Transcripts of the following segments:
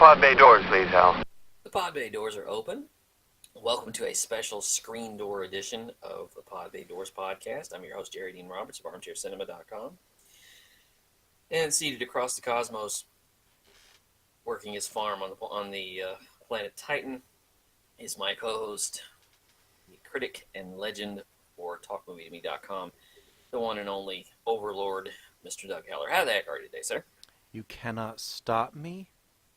pod bay doors, please, Hal. The pod bay doors are open. Welcome to a special screen door edition of the Pod Bay Doors podcast. I'm your host, Jerry Dean Roberts of ArmchairCinema.com. And seated across the cosmos, working his farm on the planet Titan, is my co-host, the critic and legend for TalkMovieToMe.com, the one and only Overlord, Mr. Doug Heller. How the heck are you today, sir? You cannot stop me.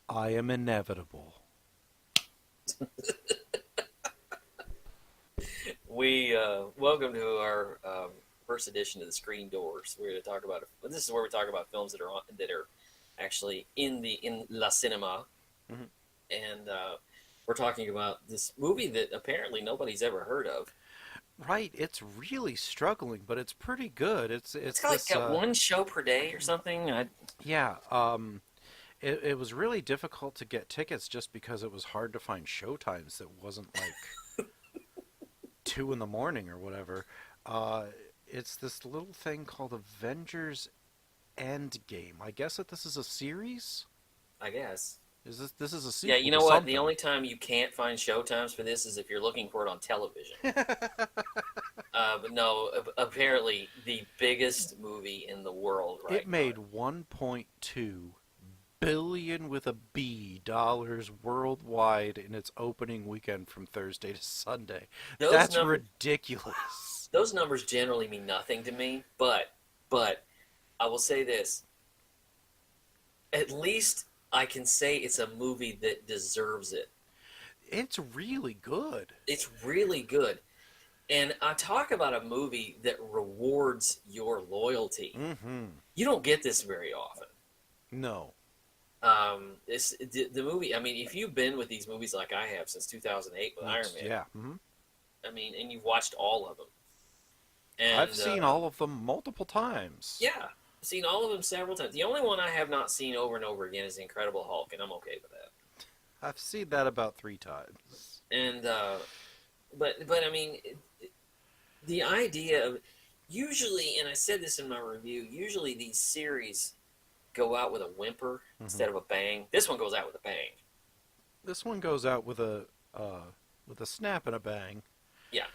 I am inevitable. We welcome to our first edition of the Screen Doors. We're going to talk about this is where we talk about films that are actually in la cinema, mm-hmm. and we're talking about this movie that apparently nobody's ever heard of. Right, it's really struggling, but it's pretty good. It's like got one show per day or something. Yeah, it was really difficult to get tickets just because it was hard to find showtimes that wasn't like 2 in the morning or whatever. It's this little thing called Avengers Endgame. I guess that this is a series? I guess. This is a sequel? Yeah, you know to what? something. The only time you can't find showtimes for this is if you're looking for it on television. But no, apparently the biggest movie in the world right now. It made $1.2 billion with a B dollars worldwide in its opening weekend from Thursday to Sunday. That's ridiculous. Those numbers generally mean nothing to me, but I will say this. At least I can say it's a movie that deserves it. It's really good. It's really good. And I talk about a movie that rewards your loyalty. Mm-hmm. You don't get this very often. No. The movie, I mean, if you've been with these movies like I have since 2008 with Iron Man. Yeah. Mm-hmm. I mean, and you've watched all of them. And, I've seen all of them multiple times. Yeah. I've seen all of them several times. The only one I have not seen over and over again is The Incredible Hulk, and I'm okay with that. I've seen that about 3 times. And, but I mean, the idea of, usually, and I said this in my review, usually these series go out with a whimper instead of a bang. This one goes out with a bang. This one goes out with a snap and a bang. Yeah.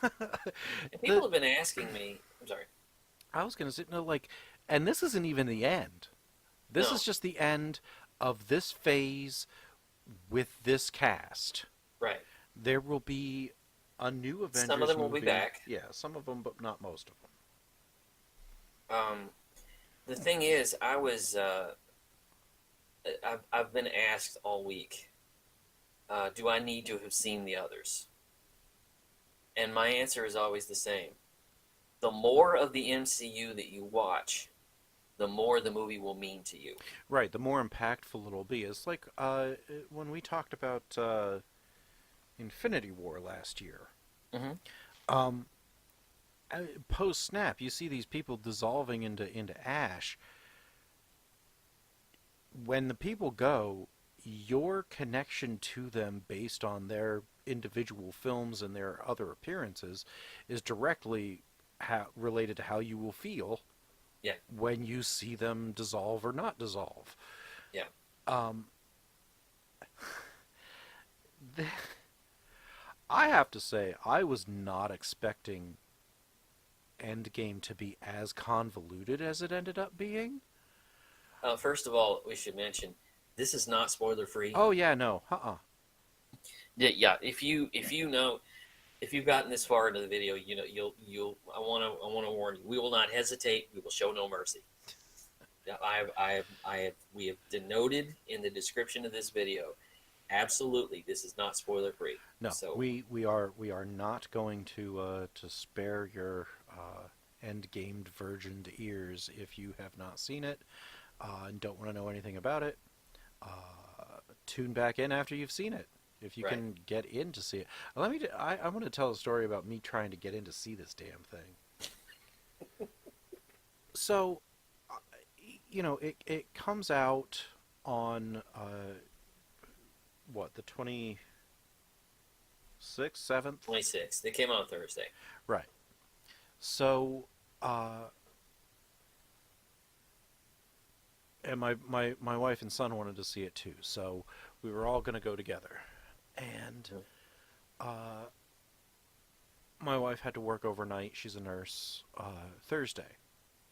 And people have been asking me, I'm sorry. I was going to say, no, like, and this isn't even the end. This is just the end of this phase with this cast. Right. There will be a new Avengers movie. Some of them will be back. Yeah, some of them, but not most of them. The thing is, I've been asked all week, do I need to have seen the others? And my answer is always the same. The more of the MCU that you watch, the more the movie will mean to you. Right, the more impactful it'll be. It's like when we talked about Infinity War last year. Mm-hmm. Post-snap, you see these people dissolving into ash. When the people go, your connection to them based on their individual films and their other appearances is directly related to how you will feel when you see them dissolve or not dissolve. Yeah. I have to say, I was not expecting Endgame to be as convoluted as it ended up being. First of all, we should mention, this is not spoiler-free. Oh, yeah, no. Yeah, if you've gotten this far into the video, I want to warn you. We will not hesitate. We will show no mercy. We have denoted in the description of this video, absolutely, this is not spoiler free. No, so, we are not going to spare your end-gamed virgined ears if you have not seen it and don't want to know anything about it. Tune back in after you've seen it. If you can get in to see it. I want to tell a story about me trying to get in to see this damn thing. So, it comes out on, the 26th, 7th? 26th. It came out on Thursday. Right. So, and my wife and son wanted to see it too, so we were all going to go together. And Mm. uh, my wife had to work overnight. She's a nurse. Thursday, Yeah.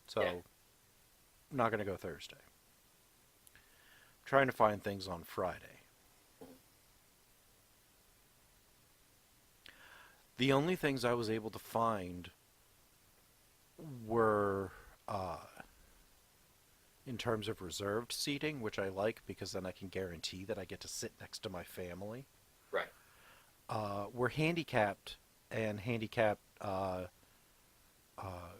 so I'm not going to go Thursday. I'm trying to find things on Friday. Mm. The only things I was able to find were uh, in terms of reserved seating, which I like because then I can guarantee that I get to sit next to my family. Right. Were handicapped and handicapped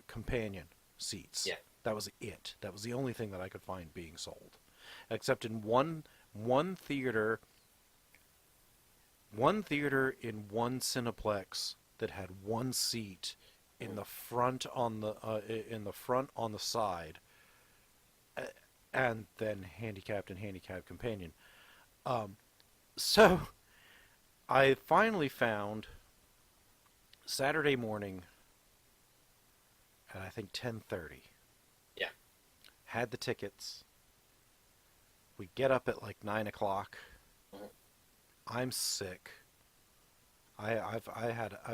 companion seats. Yeah. That was it. That was the only thing that I could find being sold, except in one theater, one theater in one Cineplex that had one seat in Mm. the front on the front on the side, and then handicapped and handicapped companion. Um, so I finally found Saturday morning at I think 10:30. Yeah. Had the tickets. We get up at like 9 o'clock. Mm. I'm sick. I've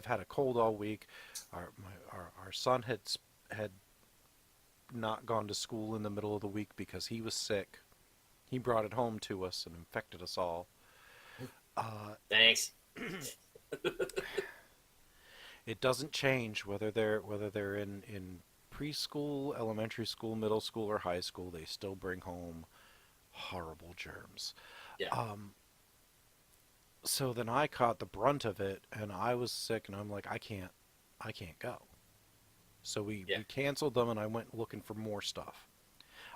had a cold all week. Our son had not gone to school in the middle of the week because he was sick. He brought it home to us and infected us all. Uh, Thanks. it doesn't change whether they're in preschool, elementary school, middle school, or high school. They still bring home horrible germs. Yeah. Um, so then I caught the brunt of it, and I was sick, and I'm like, I can't go. So Yeah. we canceled them, and I went looking for more stuff.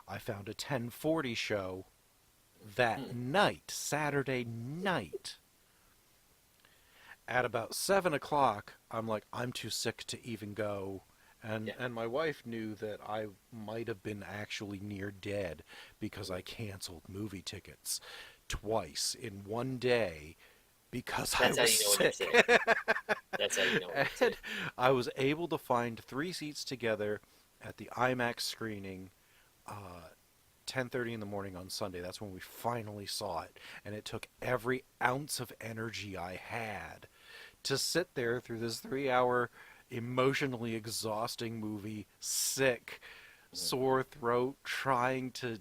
I found a 10:40 show that Mm. night, Saturday night. At about 7 o'clock, I'm like, I'm too sick to even go. Yeah. And my wife knew that I might have been actually near dead because I canceled movie tickets twice in one day because I That's how was you know when you're sick. sick. That's how you know when you're And sick. I was able to find three seats together at the IMAX screening, 10:30 in the morning on Sunday. That's when we finally saw it, and it took every ounce of energy I had to sit there through this 3 hour emotionally exhausting movie, sick, Mm. sore throat, trying to,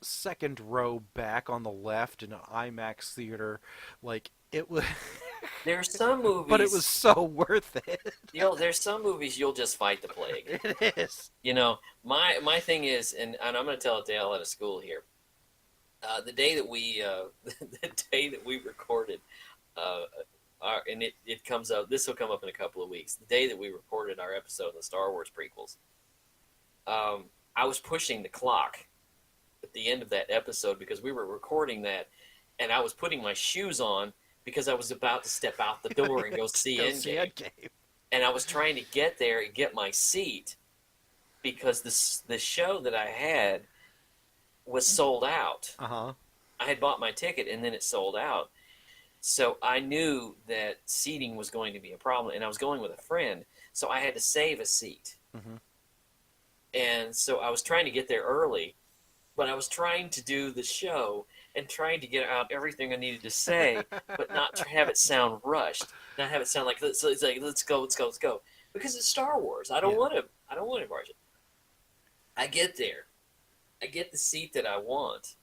second row back on the left in an IMAX theater. Like, it was, There's some but it was movies, so worth it. there's some movies you'll just fight the plague. It is. My thing is, and I'm going to tell it to hell out of school here. The day that we the day that we recorded, uh, and it comes up. This will come up in a couple of weeks. The day that we recorded our episode of the Star Wars prequels, um, I was pushing the clock at the end of that episode because we were recording that, and I was putting my shoes on because I was about to step out the door and go see Go see Endgame, Endgame. and I was trying to get there and get my seat because the show that I had was sold out. Uh huh. I had bought my ticket and then it sold out. So I knew that seating was going to be a problem, and I was going with a friend, so I had to save a seat. Mm-hmm. And so I was trying to get there early, but I was trying to do the show and trying to get out everything I needed to say, but not have it sound rushed, not have it sound like it's like let's go, let's go, let's go, because it's Star Wars. Yeah. I don't want to rush it. I get there, I get the seat that I want,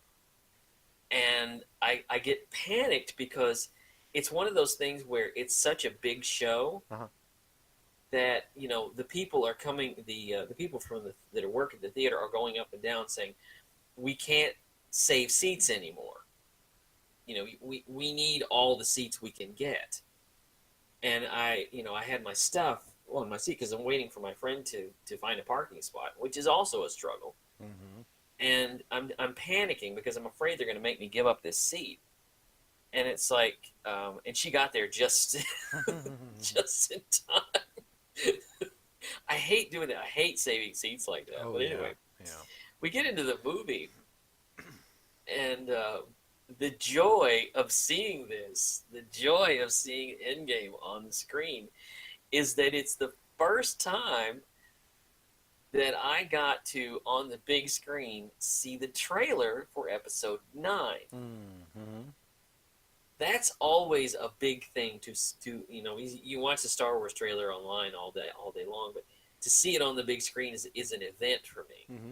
and I get panicked because it's one of those things where it's such a big show Uh-huh. that the people are coming, the people that are working the theater are going up and down saying we can't save seats anymore. We need all the seats we can get, and I had my stuff on my seat because I'm waiting for my friend to find a parking spot, which is also a struggle. Mm-hmm. And I'm panicking because I'm afraid they're going to make me give up this seat. And it's like, and she got there just just in time. I hate doing that. I hate saving seats like that. Oh But yeah. anyway, Yeah. we get into the movie, and the joy of seeing this, the joy of seeing Endgame on the screen, is that it's the first time that I got to, on the big screen, see the trailer for episode 9. Mm-hmm. That's always a big thing to you watch the Star Wars trailer online all day long, but to see it on the big screen is an event for me. Mm-hmm.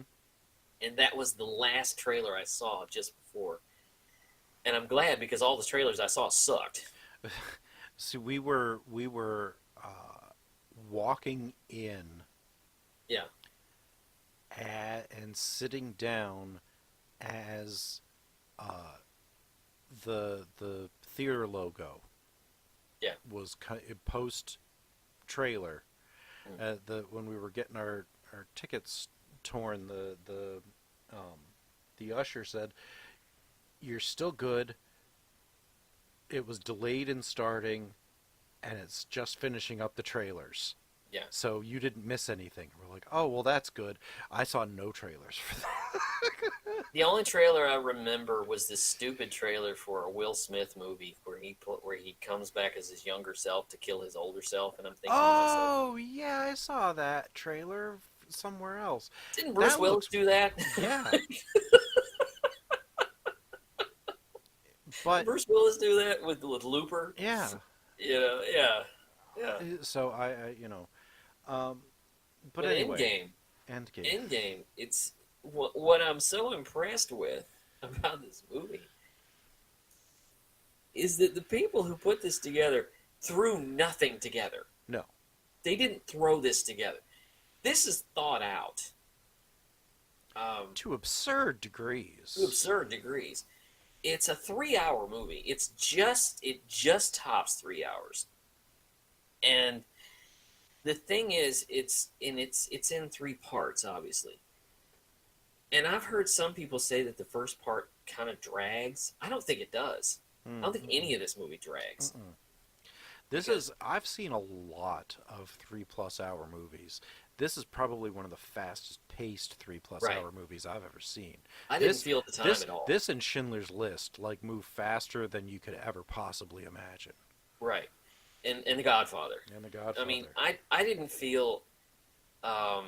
And that was the last trailer I saw just before. And I'm glad because all the trailers I saw sucked. See, we were walking in Yeah, and sitting down as uh, the theater logo yeah. was post trailer. Mm. The when we were getting our tickets torn, the usher said, "You're still good. It was delayed in starting, and it's just finishing up the trailers." Yeah. So you didn't miss anything. We're like, oh well, that's good. I saw no trailers for that. The only trailer I remember was this stupid trailer for a Will Smith movie where he comes back as his younger self to kill his older self, and I'm thinking to myself, Oh yeah, I saw that trailer somewhere else. didn't Bruce That Willis looks, do that? yeah, Did but Bruce Willis do that with Looper? yeah. Yeah, yeah. So um, but But anyway, Endgame, Endgame. Endgame, it's what I'm so impressed with about this movie is that the people who put this together threw nothing together. No, They didn't throw this together. This is thought out to absurd to degrees. absurd degrees. It's a 3 hour movie. It just tops 3 hours. And the thing is, it's in three parts, obviously. And I've heard some people say that the first part kind of drags. I don't think it does. I don't think Mm-mm-mm. any of this movie drags This because is I've seen a lot of 3+ hour movies. This is probably one of the fastest paced 3+ right. hour movies I've ever seen. I didn't This feel at the time this at all. this and Schindler's List like move faster than you could ever possibly imagine. Right. And The Godfather. And The I mean, Godfather. I didn't feel um,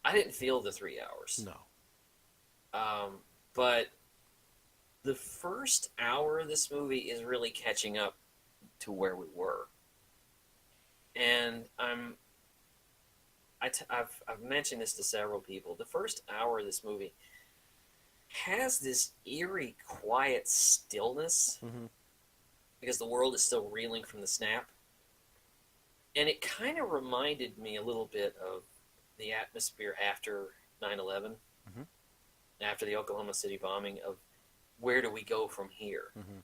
I didn't feel the 3 hours. No. But the first hour of this movie is really catching up to where we were, and I've mentioned this to several people. The first hour of this movie has this eerie, quiet stillness Hmm. because the world is still reeling from the snap, and it kind of reminded me a little bit of the atmosphere after 9/11, Hmm. after the Oklahoma City bombing, of where do we go from here? Hmm.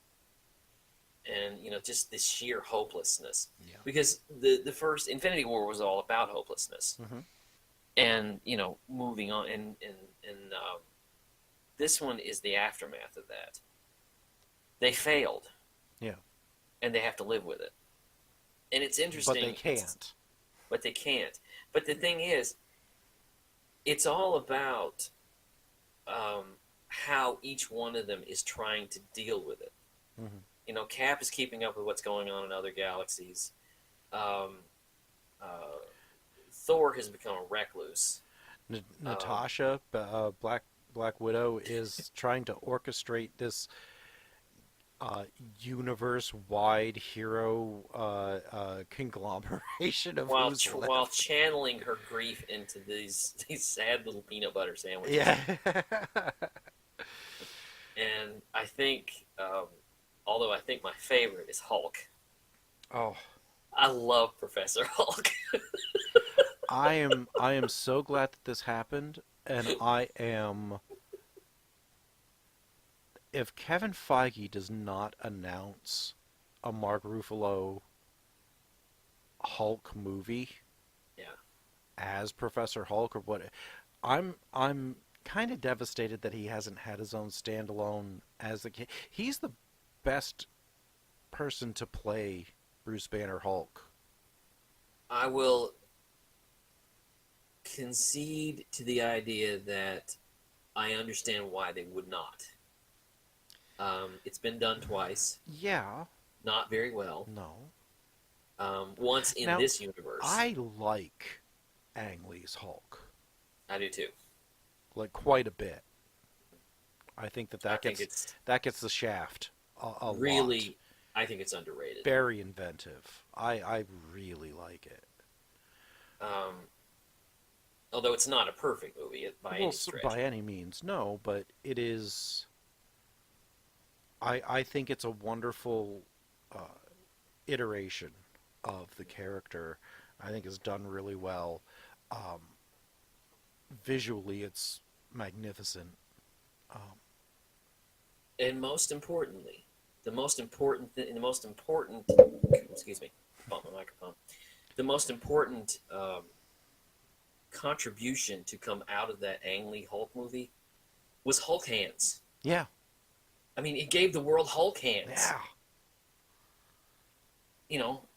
And just this sheer hopelessness, Yeah. because the first Infinity War was all about hopelessness, Hmm. and moving on, and this one is the aftermath of that. They failed, Yeah. and they have to live with it, and it's But they interesting. can't. But they can't. But the thing is, it's all about how each one of them is trying to deal with it. Hmm. Cap is keeping up with what's going on in other galaxies. Um, uh, Thor has become a recluse. Um, Natasha, Black Widow, is trying to orchestrate this uh, universe-wide hero conglomeration of while who's while left. channeling her grief into these sad little peanut butter sandwiches. Yeah. And I think, although I think my favorite is Hulk. Oh, I love Professor Hulk. I am so glad that this happened, and I am. If Kevin Feige does not announce a Mark Ruffalo Hulk movie Yeah, as Professor Hulk or what, I'm kind of devastated that he hasn't had his own standalone as the he's the best person to play Bruce Banner Hulk. I will concede to the idea that I understand why they would not. It's been done twice, Yeah, not very well. no. Once in Now this universe. I like Ang Lee's Hulk, I do too. like quite a bit. I think that I think it's that gets the shaft a lot. really, I think it's underrated. Very inventive. I really like it. Um, Although it's not a perfect movie by Well, any stretch. by any means, no, but it is. I think it's a wonderful uh, iteration of the character. I think is done really well. Um, Visually, it's magnificent. Um, And most importantly, the most important, excuse me, bump my microphone. The most important contribution to come out of that Ang Lee Hulk movie was Hulk hands. yeah, I mean, it gave the world Hulk hands. yeah, You know,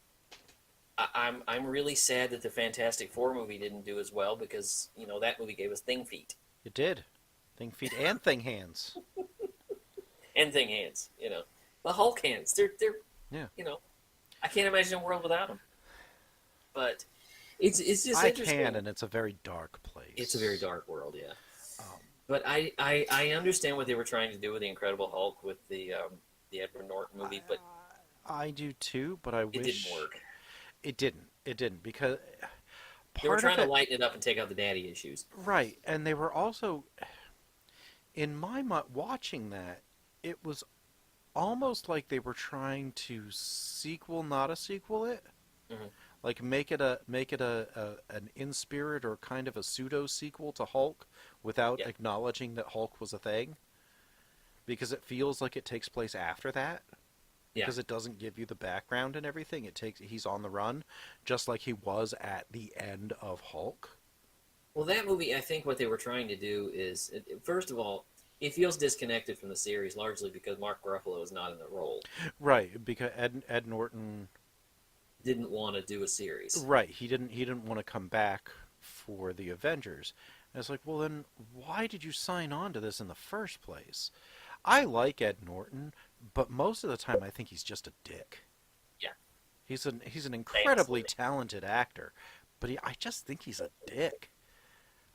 I'm really sad that the Fantastic Four movie didn't do as well because that movie gave us Thing feet it did. Thing feet and thing hands. and Thing hands. The Hulk hands. They're Yeah, you know I can't imagine a world without them. But it's just I can, interesting. and it's a very dark It's a very place. dark world, yeah. Um, But I understand what they were trying to do with the Incredible Hulk with the Edward Norton movie, but I do too, but I it didn't wish work. it didn't. It didn't because They were part of trying to it, lighten it up and take out the daddy issues. right, and they were also in my mind watching that. It was almost like they were trying to sequel, not a sequel it, Hmm. like make it a an in spirit or kind of a pseudo sequel to Hulk without Yeah, acknowledging that Hulk was a thing because it feels like it takes place after that yeah. because it doesn't give you the background and everything. It takes he's on the run just like he was at the end of Hulk. Well, that movie, I think what they were trying to do is, first of all, it feels disconnected from the series largely because Mark Ruffalo is not in the role. Right, because Ed Norton. Didn't want to do a series. Right, he didn't want to come back for the Avengers. And it's like, well then why did you sign on to this in the first place? I like Ed Norton, but most of the time I think he's just a dick. Yeah, He's an incredibly famously. talented actor, but I just think he's a dick.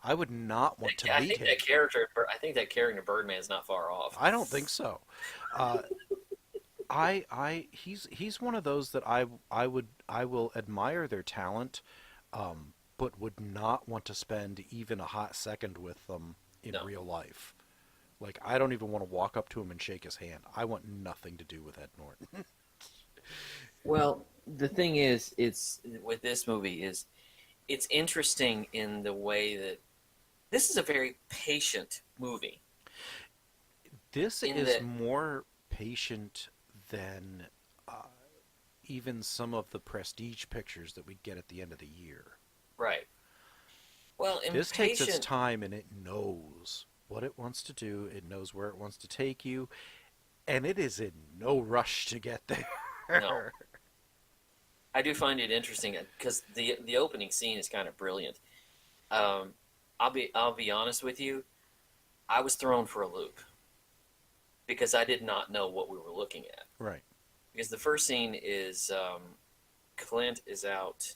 I would not want to I meet think him. that character. I think that character Birdman is not far off. I don't think so. Uh, he's one of those that I will admire their talent, but would not want to spend even a hot second with them in No. real life. Like I don't even want to walk up to him and shake his hand. I want nothing to do with Ed Norton. Well, the thing is, it's with this movie is it's interesting in the way that this is a very patient movie. This In is that, more patient than uh, even some of the prestige pictures that we get at the end of the year. right? Well, This takes its impatient. time and it knows what it wants to do. It knows where it wants to take you, and it is in no rush to get No, there. I do find it interesting because the opening scene is kind of brilliant. Um, I'll be honest with you. I was thrown for a loop because I did not know what we were looking at. Right. Because the first scene is Clint is out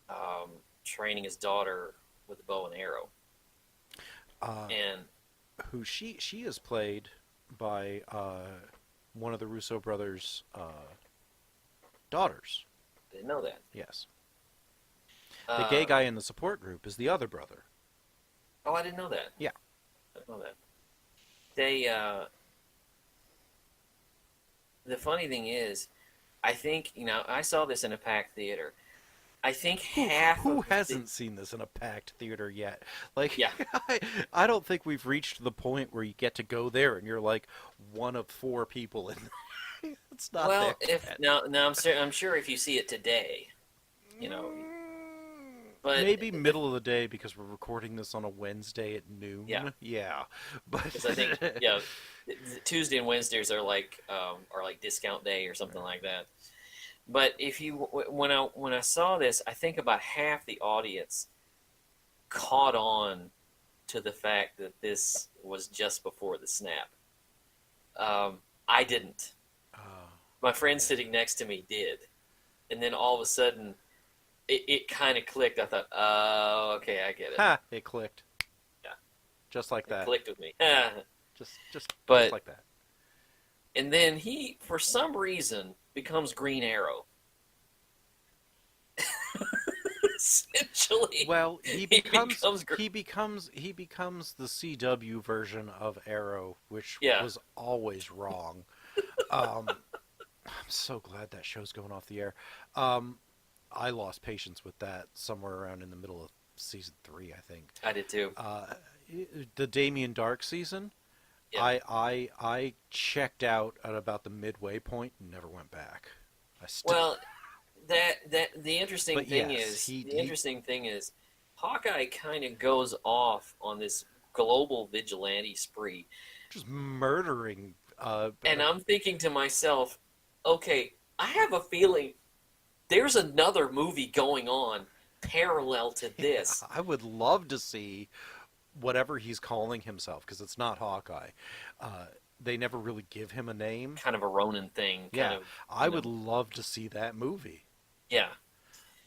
um, training his daughter with a bow and arrow, Uh, and who she is played by one of the Russo brothers' daughters. I didn't know that. Yes. The gay Uh, guy in the support group is the other brother. oh, I didn't know that. Yeah. I didn't know that. They the funny thing is, I think I saw this in a packed theater. I think half Who of the hasn't seen this in a packed theater yet? Like, yeah. I don't think we've reached the point where you get to go there and you're like one of four people in. It's not there Well, if yet. now I'm sure if you see it today, you know, but Maybe middle of the day because we're recording this on a Wednesday at noon. yeah, Yeah, but because I think Tuesday and Wednesdays are like discount day or something like that. But if you when I saw this, I think about half the audience caught on to the fact that this was just before the snap. I didn't. uh, My friend sitting next to me did, and then all of a sudden, it kind of clicked. I thought, oh, okay, I get it. Ha! It clicked. Yeah, Just like it that. clicked with me. Just But like that. and then he, for some reason, becomes Green Arrow. Essentially, Well, he becomes. he becomes the CW version of Arrow, which Yeah. was always wrong. Um, I'm so glad that show's going off the air. Um, I lost patience with that somewhere around in the middle of season 3, I think. I did too. Uh, the Damien Dark season, Yeah. I checked out at about the midway point and never went back. I still, Well, that but yes, the he interesting thing is, Hawkeye kind of goes off on this global vigilante spree, just murdering. and I'm thinking to myself, okay, I have a feeling there's another movie going on parallel to this. I would love to see whatever he's calling himself because it's not Hawkeye. Uh, they never really give him a name. Kind of a Ronin thing, kind Yeah, of, I would love to see that movie. yeah.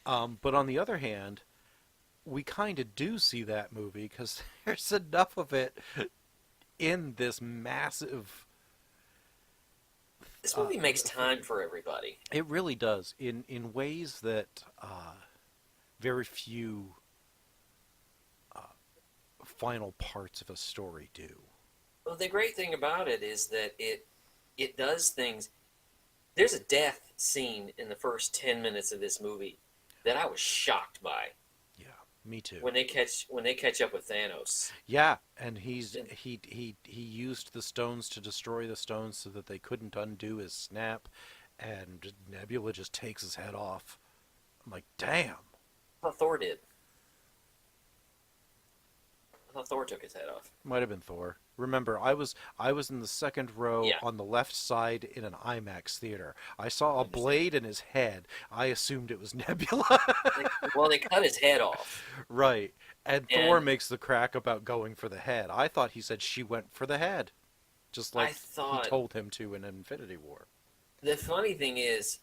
But on the other hand, we kind of do see that movie because there's enough of it in this massive. This Uh, movie makes time for everybody. it really does in ways that very few final parts of a story do. Well, the great thing about it is that it does things. There's a death scene in the first 10 minutes of this movie that I was shocked by Yeah, me too. when they catch up with Thanos. Yeah, and he used the stones to destroy the stones so that they couldn't undo his snap, and Nebula just takes his head off. I'm like, damn. I thought Thor did. I thought Thor took his head off. Might have been Thor. Remember, I was in the second row Yeah. on the left side in an IMAX theater. I saw I a understand. blade in his head. I assumed it was Nebula. Well, they cut his head off, Right. And Thor and makes the crack about going for the head. I thought he said she went for the head, just I like he thought told him to in Infinity War. the funny thing is,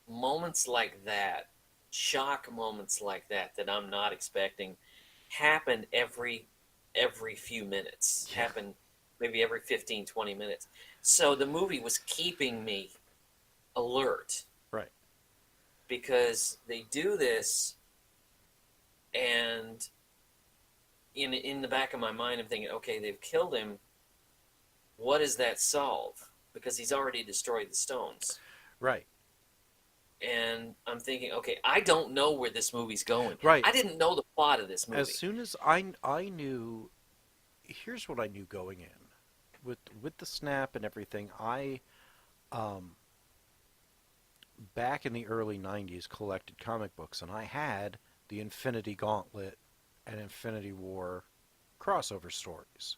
moments like that, shock moments like that I'm not expecting, happen every few minutes. Yeah. Happen maybe every 15, 20 minutes. So the movie was keeping me alert Right. because they do this, and in the back of my mind, I'm thinking, okay, they've killed him. What does that solve? Because he's already destroyed the stones. Right. And I'm thinking, okay, I don't know where this movie's going. Right. I didn't know the plot of this movie. As soon as I knew, here's what I knew going in, with the snap and everything. I um back in the early '90s collected comic books, and I had the Infinity Gauntlet and Infinity War crossover stories.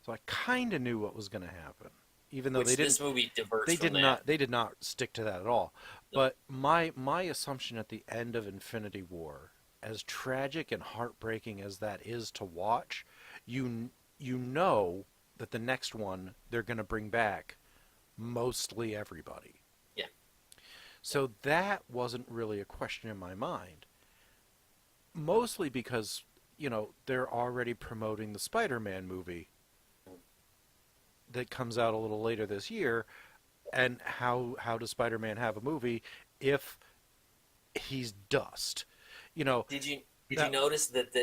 So I kind of knew what was going to happen, even though Which this movie diverts they from did that. not they did not stick to that at all. But my assumption at the end of Infinity War, as tragic and heartbreaking as that is to watch, you know that the next one they're going to bring back mostly everybody. Yeah. So that wasn't really a question in my mind. Mostly because, they're already promoting the Spider-Man movie that comes out a little later this year. And how does Spider-Man have a movie if he's dust? You know, Did you did you that notice that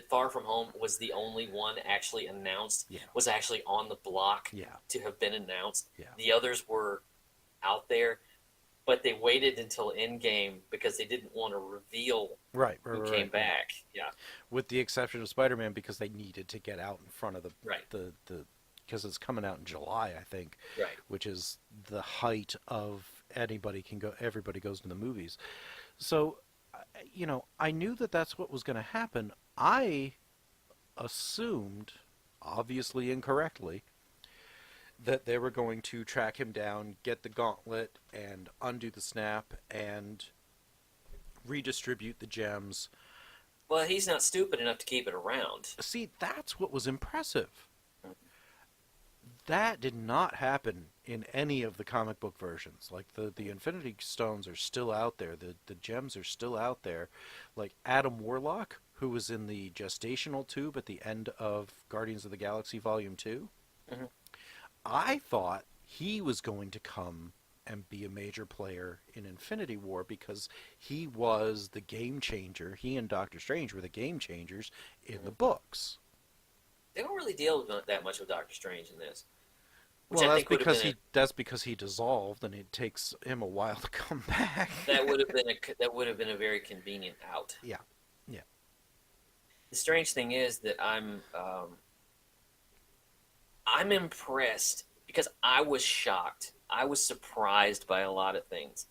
Far From Home was the only one actually announced? yeah, Was actually on the block yeah, to have been announced. yeah. The others were out there, but they waited until Endgame because they didn't want to reveal Right, who right, came right. back. Yeah, With the exception of Spider-Man because they needed to get out in front of right, the because it's coming out in July, I think, right. which is the height of everybody goes to the movies. So, I knew that that's what was going to happen. I assumed, obviously incorrectly, that they were going to track him down, get the gauntlet, and undo the snap, and redistribute the gems. Well, he's not stupid enough to keep it around. See, that's what was impressive. That did not happen in any of the comic book versions. Like the Infinity Stones are still out there. The gems are still out there. Like Adam Warlock, who was in the gestational tube at the end of Guardians of the Galaxy Volume 2, Hmm. I thought he was going to come and be a major player in Infinity War because he was the game changer. He and Doctor Strange were the game changers in the Hmm. books. They don't really deal with that much with Doctor Strange in this, which Well, I think would have been a that's because he dissolved, and it takes him a while to come back. that would have been a very convenient out. Yeah, yeah. The strange thing is that I'm impressed because I was shocked. I was surprised by a lot of things,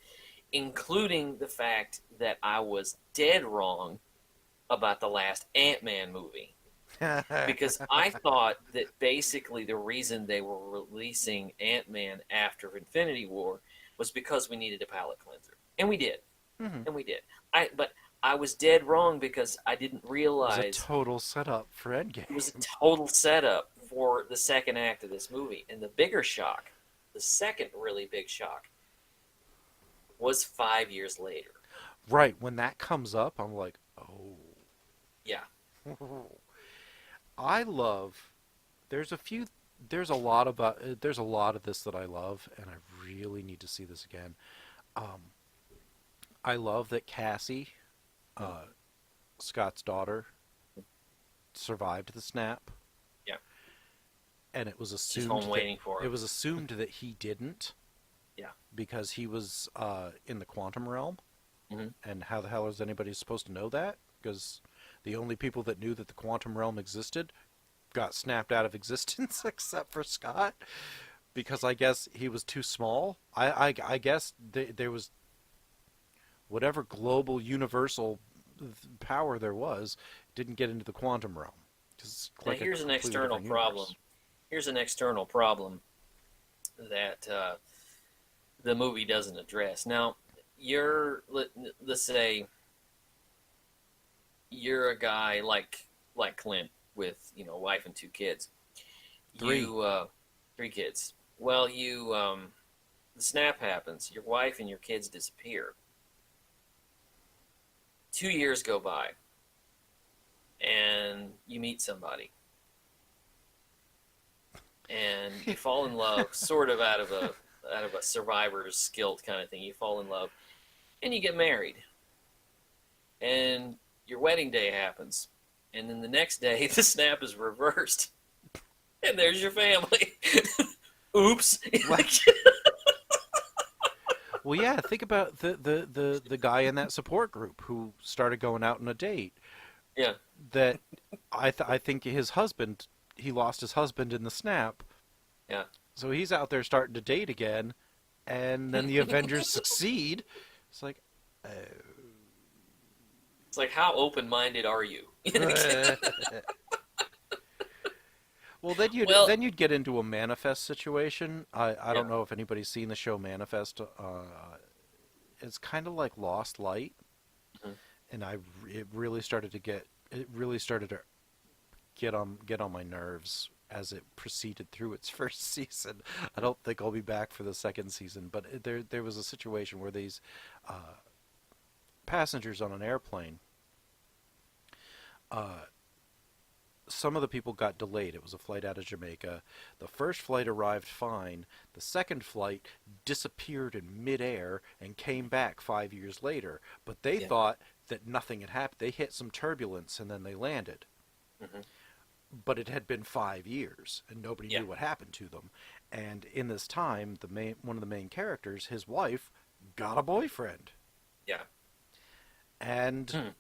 including the fact that I was dead wrong about the last Ant-Man movie. Because I thought that basically the reason they were releasing Ant-Man after Infinity War was because we needed a palate cleanser. And we did. Hmm. And we did. But I was dead wrong because I didn't It was a realize total setup for it was a Endgame. total setup for the second act of this movie. And the bigger shock, the second really big shock, was 5 years later. Right, when that comes up, I'm like, oh. Yeah. I love. There's a few. There's a lot of this that I love, and I really need to see this again. Um, I love that Cassie, Mm. uh, Scott's daughter, survived the snap, Yeah. and it was She's assumed home that waiting for him. he didn't Yeah. because he was in the quantum realm. Hmm. And how the hell is anybody supposed to know that? Because the only people that knew that the quantum realm existed got snapped out of existence, except for Scott, because I guess he was too small. I guess there was whatever global universal power there was didn't get into the quantum realm. It's Now, like a here's an completely external different problem. universe. Here's an external problem that the movie doesn't address. Now, let's say you're a guy like Clint with a wife and two kids. Three. You 3 kids. Well, you the snap happens. Your wife and your kids disappear. 2 years go by, and you meet somebody, and you fall in love, sort of out of a survivor's guilt kind of thing. You fall in love, and you get married, and your wedding day happens, and then the next day the snap is reversed, and there's your family. Oops. Well, well, yeah. Think about the guy in that support group who started going out on a date. Yeah. That I think his husband, he lost his husband in the snap, Yeah. so he's out there starting to date again, and then the Avengers succeed. It's like, It's like, how open-minded are you? well, then Well, you'd get into a Manifest situation. I yeah. don't know if anybody's seen the show Manifest. It's kind of like Lost Light, Mhm. and it really started to get on my nerves as it proceeded through its first season. I don't think I'll be back for the second season, but there was a situation where these uh, passengers on an airplane, uh, some of the people got delayed. It was a flight out of Jamaica. The first flight arrived fine. The second flight disappeared in midair and came back 5 years later. But they Yeah. thought that nothing had happened. They hit some turbulence and then they landed. Hmm. But it had been 5 years and nobody Yeah. knew what happened to them. And in this time, one of the main characters, his wife, got a boyfriend. Yeah. And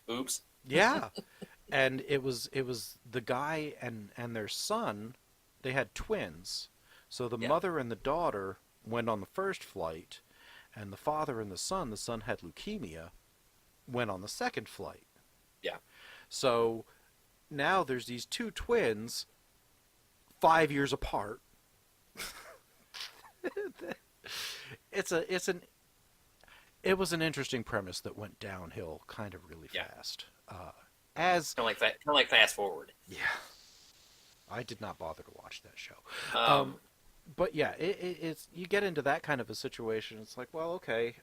Oops. yeah, and it was the guy and their son. They had twins, so the Yeah. mother and the daughter went on the first flight, and the father and the son had leukemia, went on the second flight. Yeah. So now there's these two twins 5 years apart. It was an interesting premise that went downhill kind of really Yeah. fast. As Kind of like that. Kind of like fast forward. yeah, I did not bother to watch that show. Um, Um, but yeah, it's you get into that kind of a situation. It's like, well, okay,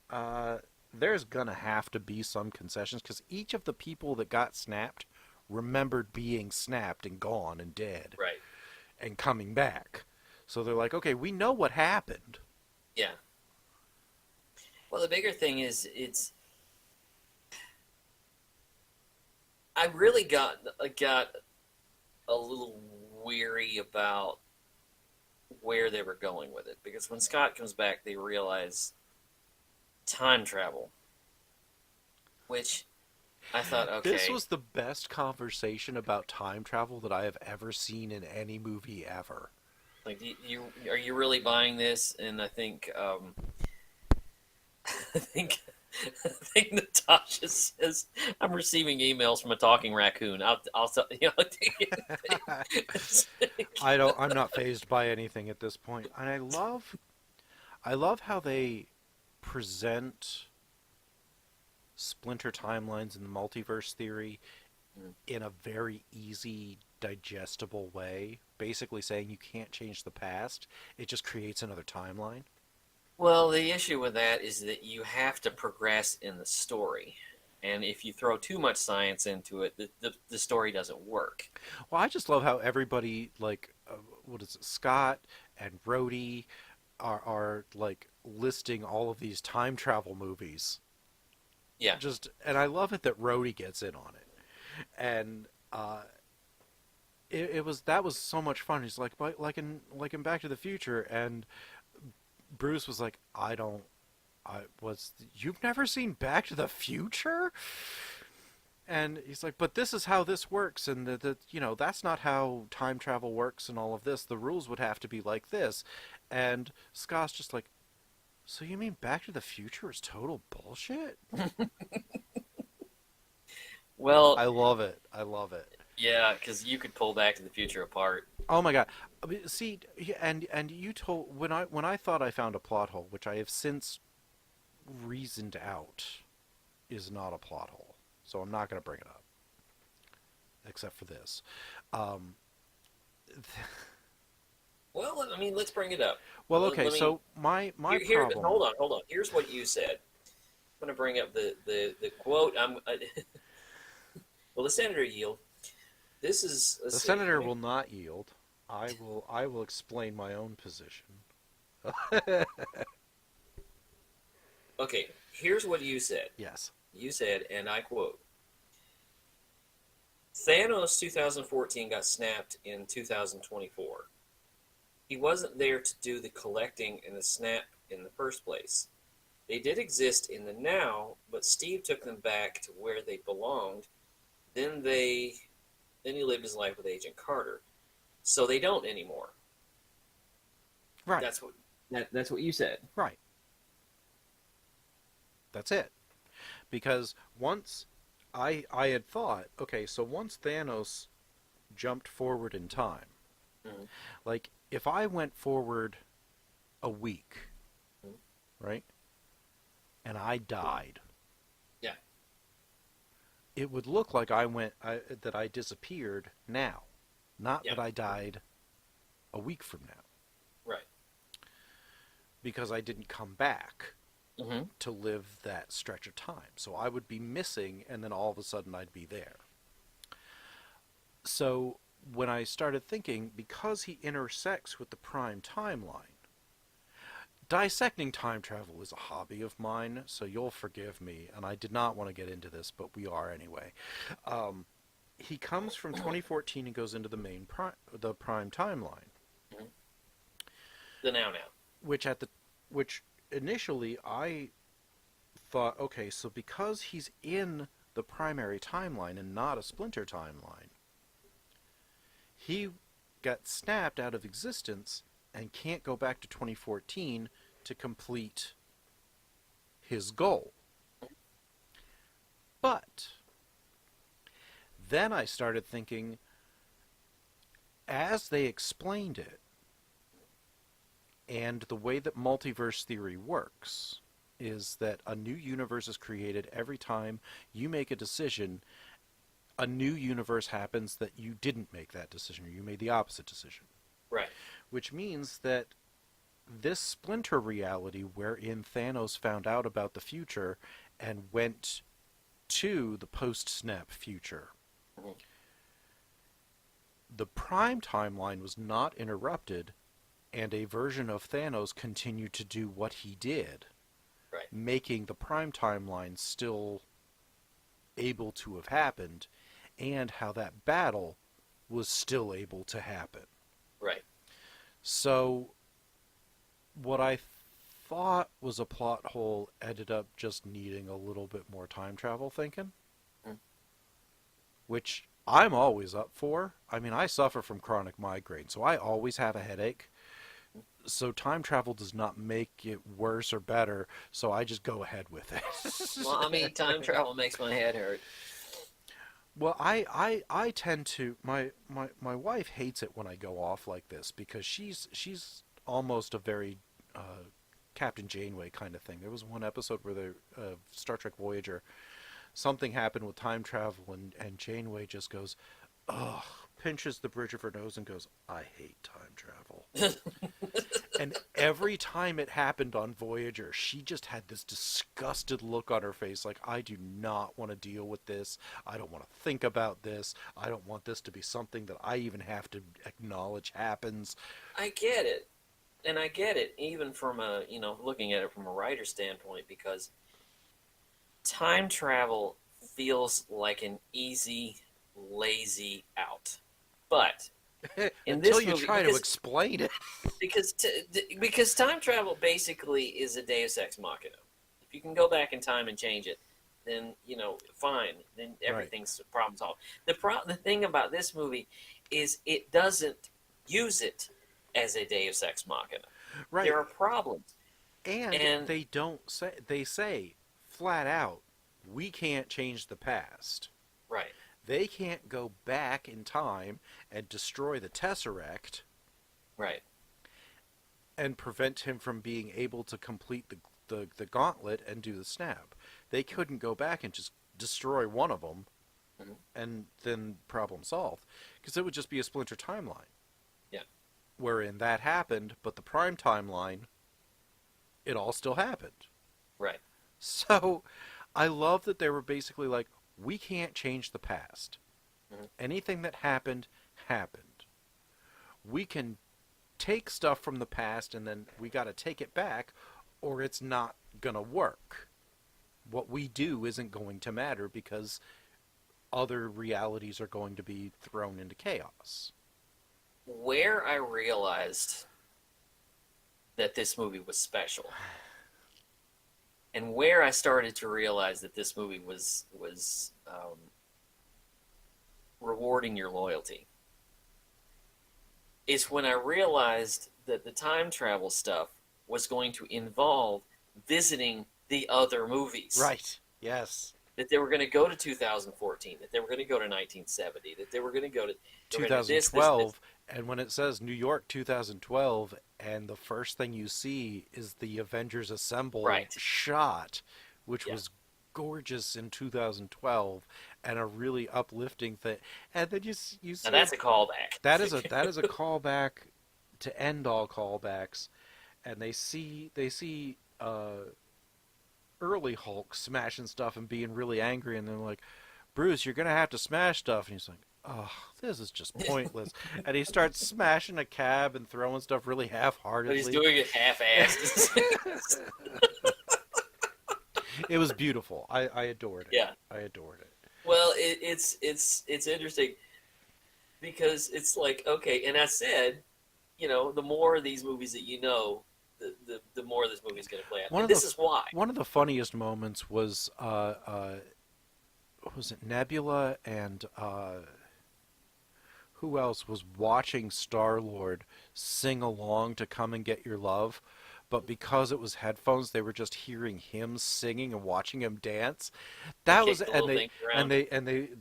there's gonna have to be some concessions because each of the people that got snapped remembered being snapped and gone and dead right. and coming back. So they're like, okay, we know what happened. Yeah. Well, the bigger thing is I really got a little weary about where they were going with it because when Scott comes back, they realize time travel, which I thought, This okay, was the best conversation about time travel that I have ever seen in any movie ever. like are you really buying this? And I think I think I think Natasha says I'm receiving emails from a talking raccoon. I'll tell you know. I'm not phased by anything at this point. And I love how they present splinter timelines in the multiverse theory in a very easy, digestible way. Basically saying you can't change the past, it just creates another timeline. Well, the issue with that is that you have to progress in the story. And if you throw too much science into it, the story doesn't work. Well, I just love how everybody, like, what is it, Scott and Rhodey are like listing all of these time travel movies. Yeah. Just, and I love it that Rhodey gets in on it. And it was that was so much fun. He's like in Back to the Future, and Bruce was like, I don't. I was. You've never seen Back to the Future? And he's like, but this is how this works, and that's not how time travel works, and all of this. The rules would have to be like this. And Scott's just like, so you mean Back to the Future is total bullshit? Well, I love it. I love it. yeah, because you could pull Back to the Future apart. Oh my god! I mean, see, and you told when I thought I found a plot hole, which I have since reasoned out is not a plot hole, so I'm not going to bring it up, except for this. Um, Well, I mean, let's bring it up. well, okay, Let me so my here. problem. Hold on. Here's what you said. I'm going to bring up the quote. Well, the senator yield. This is let's The see. senator will not yield. I will explain my own position. Okay, here's what you said. Yes. You said, and I quote: Thanos 2014 got snapped in 2024. He wasn't there to do the collecting and the snap in the first place. They did exist in the now, but Steve took them back to where they belonged. Then they then he lived his life with Agent Carter. So they don't anymore. Right. That's what that's what you said. Right. That's it. Because once I had thought, okay, so once Thanos jumped forward in time, Mm-hmm. like if I went forward a week, Mm-hmm. right, and I died, Yeah. it would look like that I disappeared now, not Yeah. that I died a week from now, Right. because I didn't come back Mm-hmm. to live that stretch of time. So I would be missing, and then all of a sudden I'd be there. So when I started thinking, because he intersects with the prime timeline, dissecting time travel is a hobby of mine, so you'll forgive me, and I did not want to get into this, but we are anyway. Um, he comes from 2014 and goes into the prime timeline, Mm-hmm. The now. which which initially I thought, okay, so because he's in the primary timeline and not a splinter timeline, he got snapped out of existence and can't go back to 2014 to complete his goal. But then I started thinking, as they explained it, and the way that multiverse theory works is that a new universe is created every time you make a decision a new universe happens that you didn't make that decision, or you made the opposite decision. Right. Which means that this splinter reality wherein Thanos found out about the future and went to the post snap future, Mhm. the prime timeline was not interrupted, and a version of Thanos continued to do what he did, Right. making the prime timeline still able to have happened, and how that battle was still able to happen. Right. So, what I thought was a plot hole ended up just needing a little bit more time travel thinking, Mhm. which I'm always up for. I mean, I suffer from chronic migraine, so I always have a headache. So time travel does not make it worse or better, so I just go ahead with Well, I mean, it. time travel makes my head hurt. Well, I tend to my wife hates it when I go off like this because she's almost a very Captain Janeway kind of thing. There was one episode where the Star Trek Voyager something happened with time travel and Janeway just goes, ugh, pinches the bridge of her nose and goes, I hate time travel. And every time it happened on Voyager, she just had this disgusted look on her face like, I do not want to deal with this. I don't want to think about this. I don't want this to be something that I even have to acknowledge happens. I get it. And I get it, even from a, looking at it from a writer's standpoint, because time travel feels like an easy, lazy out. But in Until this you movie, try to explain it. because time travel basically is a Deus Ex Machina. If you can go back in time and change it, then fine. Then Right. everything's problem solved. The thing about this movie is it doesn't use it as a Deus Ex Machina. Right. There are problems, And and they don't say, they say flat out, we can't change the past. right, They can't go back in time and destroy the Tesseract right, and prevent him from being able to complete the gauntlet and do the snap. They couldn't go back and just destroy one of them mhm, and then problem solved because it would just be a splinter timeline yeah, wherein that happened, but the prime timeline, it all still happened. right, So I love that they were basically like, we can't change the past. mhm, Anything that happened, happened. We can take stuff from the past and then we got to take it back or it's not going to work. What we do isn't going to matter because other realities are going to be thrown into chaos. where I realized that this movie was special, and where I started to realize that this movie was rewarding your loyalty, is when I realized that the time travel stuff was going to involve visiting the other movies. Right. Yes. That they were going to go to 2014, that they were going to go to 1970, that they were going to go to, they were going to do this. 2012, and when it says New York 2012, and the first thing you see is the Avengers Assemble Right. shot, which Yeah. was gorgeous in 2012 and a really uplifting thing. And then you Now see that's a callback. that is a callback to end all callbacks, and they see early Hulk smashing stuff and being really angry, and they're like, Bruce, you're gonna have to smash stuff, and he's like, oh, this is just pointless, and he starts smashing a cab and throwing stuff really But he's half-heartedly. doing it half-assed. It was beautiful. I adored it. Yeah. I adored it. Well, it's interesting because it's like, okay, and I said, the more of these movies that the more this movie's going to play out. One And of the this is why. one of the funniest moments was it Nebula and who else was watching Star Lord sing along to Come and Get Your Love, but because it was headphones, they were just hearing him singing and watching him dance. They That was kicked the and little thing around.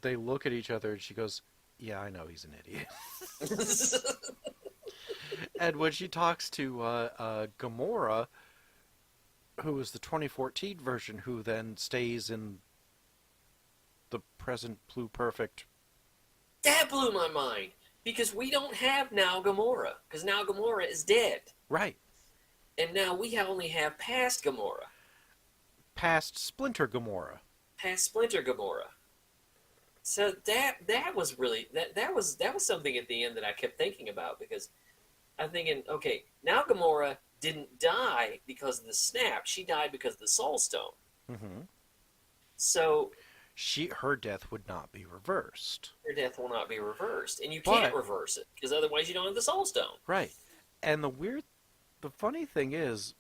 they look at each other and she goes, "Yeah, I know he's an idiot." And when she talks to Gamora, who is the 2014 version, who then stays in the present pluperfect. That blew my mind because we don't have now Gamora because now Gamora is dead, Right. and now we only have past Gamora, Past Splinter Gamora. past Splinter Gamora. So that was really that was something at the end that I kept thinking about because I'm thinking, okay, now Gamora didn't die because of the snap; she died because of the Soul Stone. Mm-hmm. So Her death would not be reversed. her death will not be reversed, and you can't But reverse it because otherwise you don't have the Soul Stone. right. And the funny thing is,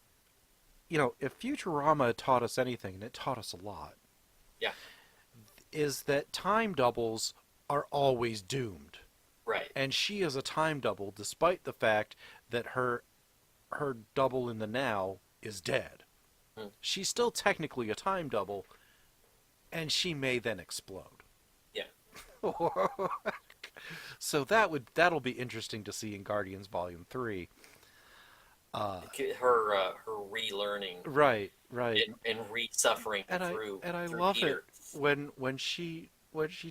if Futurama taught us anything, and it taught us a lot, Yeah, is that time doubles are always doomed. right. And she is a time double despite the fact that her double in the now is dead. Hmm. She's still technically a time double, and she may then explode. Yeah, So that'll be interesting to see in Guardians Volume 3. Uh, her relearning right, right. and re-suffering And I through and I through love it Peter. when she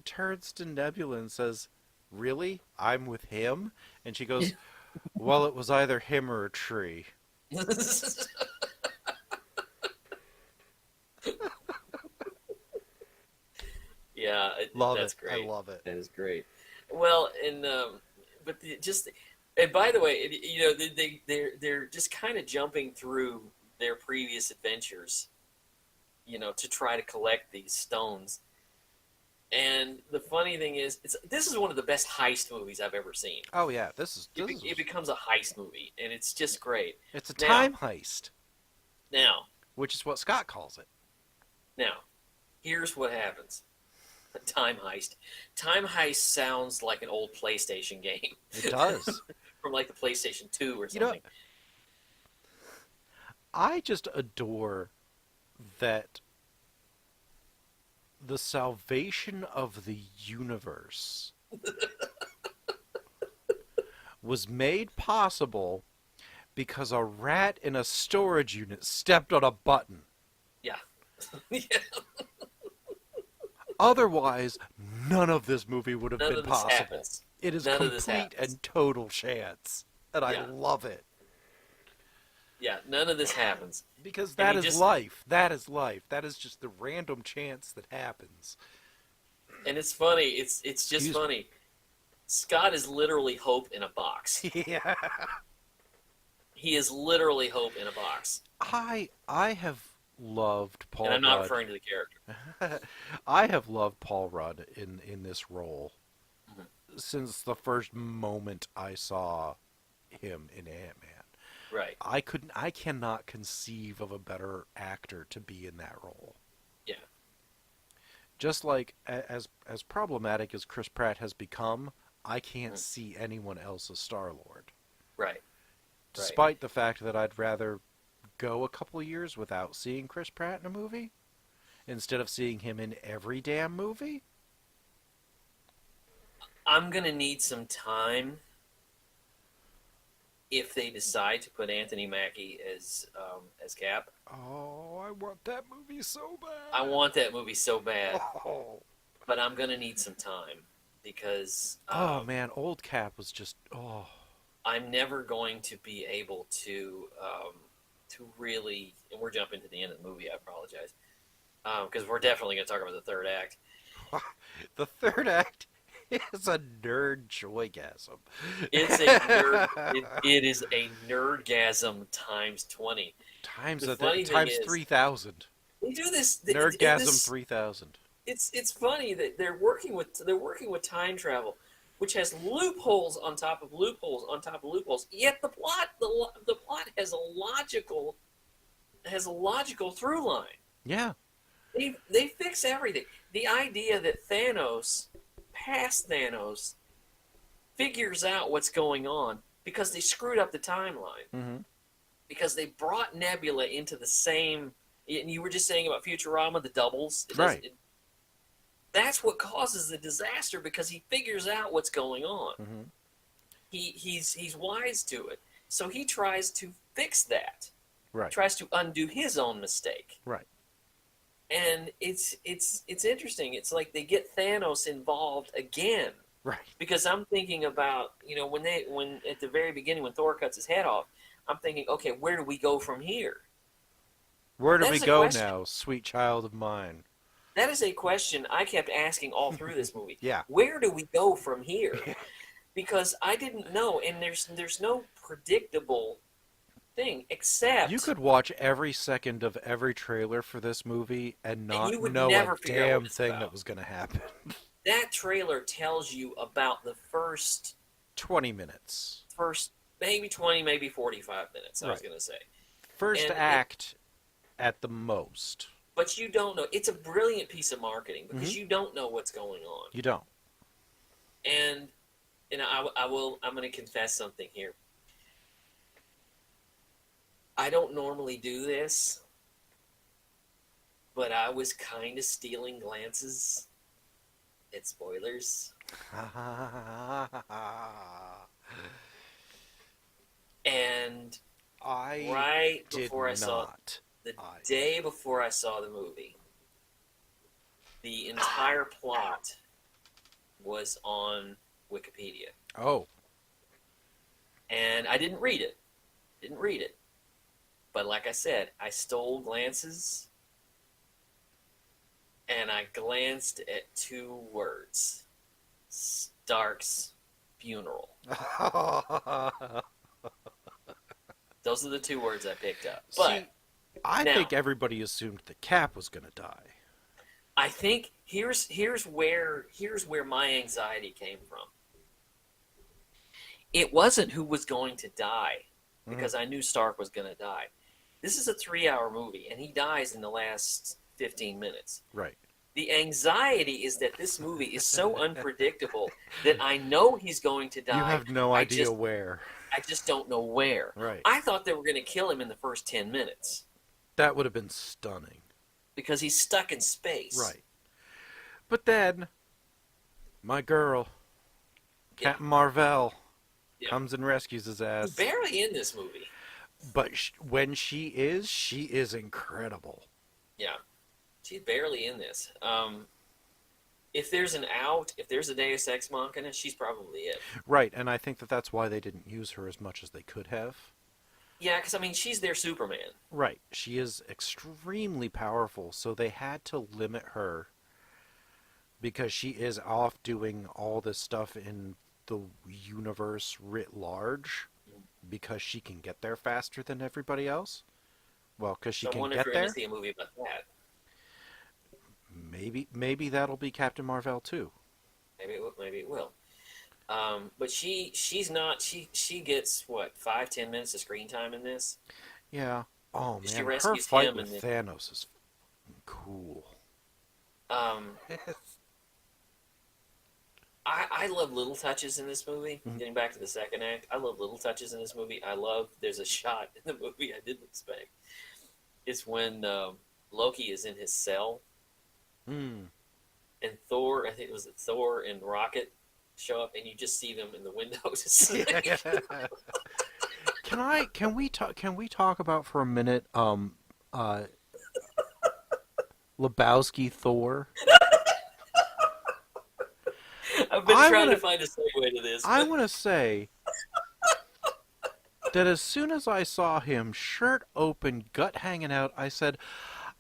turns to Nebula and says, "Really? I'm with him?" And she goes, "Well, it was either him or a tree." Yeah, Love that's it. I great. love it. That is great. Well, and but just and by the way, they're just kind of jumping through their previous adventures, to try to collect these stones. And the funny thing is, this is one of the best heist movies I've ever seen. Oh yeah, this is It becomes a heist movie, and it's just great. it's a Now, time heist, now, which is what Scott calls it. now, here's what happens. Time heist. Time heist sounds like an old PlayStation game It does. from like the PlayStation 2 or You know, something. I just adore that the salvation of the universe was made possible because a rat in a storage unit stepped on a button. Yeah. Yeah. Otherwise, none of this movie would have None been of this possible. happens. It is None of this complete happens. and total chance. And I Yeah. love it. Yeah. None of this happens. Because And that he is just life. That is life. That is just the random chance that happens. and it's funny. It's just Excuse me. funny. Scott is literally hope in a box. Yeah. He is literally hope in a box. I have loved And Paul I'm not Rudd. referring to the character. I have loved Paul Rudd in this role Mhm. since the first moment I saw him in Ant-Man. Right. I cannot conceive of a better actor to be in that role. Yeah. Just like as problematic as Chris Pratt has become, I can't Mhm. see anyone else as Star-Lord. Right. Right. Despite the fact that I'd rather go a couple of years without seeing Chris Pratt in a movie instead of seeing him in every damn movie. I'm gonna need some time if they decide to put Anthony Mackie as Cap. Oh, I want that movie so bad. I want that movie so bad, Oh, but I'm gonna need some time because oh man, old Cap was just I'm never going to be able to really. And we're jumping to the end of the movie. I apologize because we're definitely going to talk about the third act. the third act is a nerd joygasm. It's a nerd. It is a nerdgasm times 20. times The a funny thing times is, 3,000. they do this. Nerdgasm 3,000. It's funny that they're working with time travel, which has loopholes on top of loopholes on top of loopholes. Yet the plot has a logical through line. Yeah, They fix everything. The idea that Thanos, past Thanos, figures out what's going on because they screwed up the timeline. mm-hmm. Because they brought Nebula into the same. And you were just saying about Futurama, the doubles. Right. That's what causes the disaster because he figures out what's going on. Mm-hmm. He's wise to it, so he tries to fix that. Right. Tries to undo his own mistake. Right. And it's interesting. It's like they get Thanos involved again Right. because I'm thinking about when at the very beginning when Thor cuts his head off, I'm thinking, okay, where do we go from here? Where do That we is a go question. now, sweet child of mine? That is a question I kept asking all through this movie. Yeah. Where do we go from here? Because I didn't know, and there's no predictable thing You except, could watch every second of every trailer for this movie and and not you would know a never figure out what damn it's thing that about. was going to happen. That trailer tells you about the 20 minutes. first maybe 20, maybe 45 minutes. I was Right. gonna say, First and it, act at the most. but you don't know. It's a brilliant piece of marketing Hmm. because you don't know what's going on, You don't. and I will. I'm gonna confess something here. I don't normally do this, but I was kind of stealing glances at spoilers. And I right did before I saw not. the I. day before I saw the movie, the entire plot was on Wikipedia. Oh. And I didn't read it. Didn't read it. But like I said, I stole glances and I glanced at two words. Stark's funeral. Those are the two words I picked up. But See, I now, think everybody assumed the Cap was going to die. I think here's where my anxiety came from. It wasn't who was going to die Hmm. because I knew Stark was going to die. This is a 3 hour movie and he dies in the last 15 minutes. Right. The anxiety is that this movie is so unpredictable that I know he's going to You die. have no I idea just where. I just don't know where. Right. I thought they were going to kill him in the first 10 minutes That would have been stunning. because he's stuck in space. Right. But then, my girl, Yeah. Captain Marvel, Yeah. comes and rescues his Who's ass. barely in this movie. But when she is incredible. Yeah. She's barely in this. If there's an out, if there's a Deus Ex Machina, she's probably it. Right, and I think that that's why they didn't use her as much as they could have. Yeah, because I mean, she's their Superman. Right, she is extremely powerful, so they had to limit her because she is off doing all this stuff in the universe writ large because she can get there faster than everybody else. Well, because she So I can wonder if get you're going to there. see a movie about that. Maybe that'll be Captain Marvel too. Maybe it will. But she's not. She gets what 5-10 minutes of screen time in this. Yeah. Oh She man, her rescues fight him, with and then Thanos is cool. um, I love little touches in this movie. Mhm. Getting back to the second act, I love little touches in this movie. I love. There's a shot in the movie I didn't expect. It's when Loki is in his cell Mm. and Thor. I think it was Thor and Rocket show up, and you just see them in the windows. Can we talk about for a minute uh Lebowski Thor? I've been I trying want to to find a segue to this, I but want to say that as soon as I saw him, shirt open, gut hanging out, I said,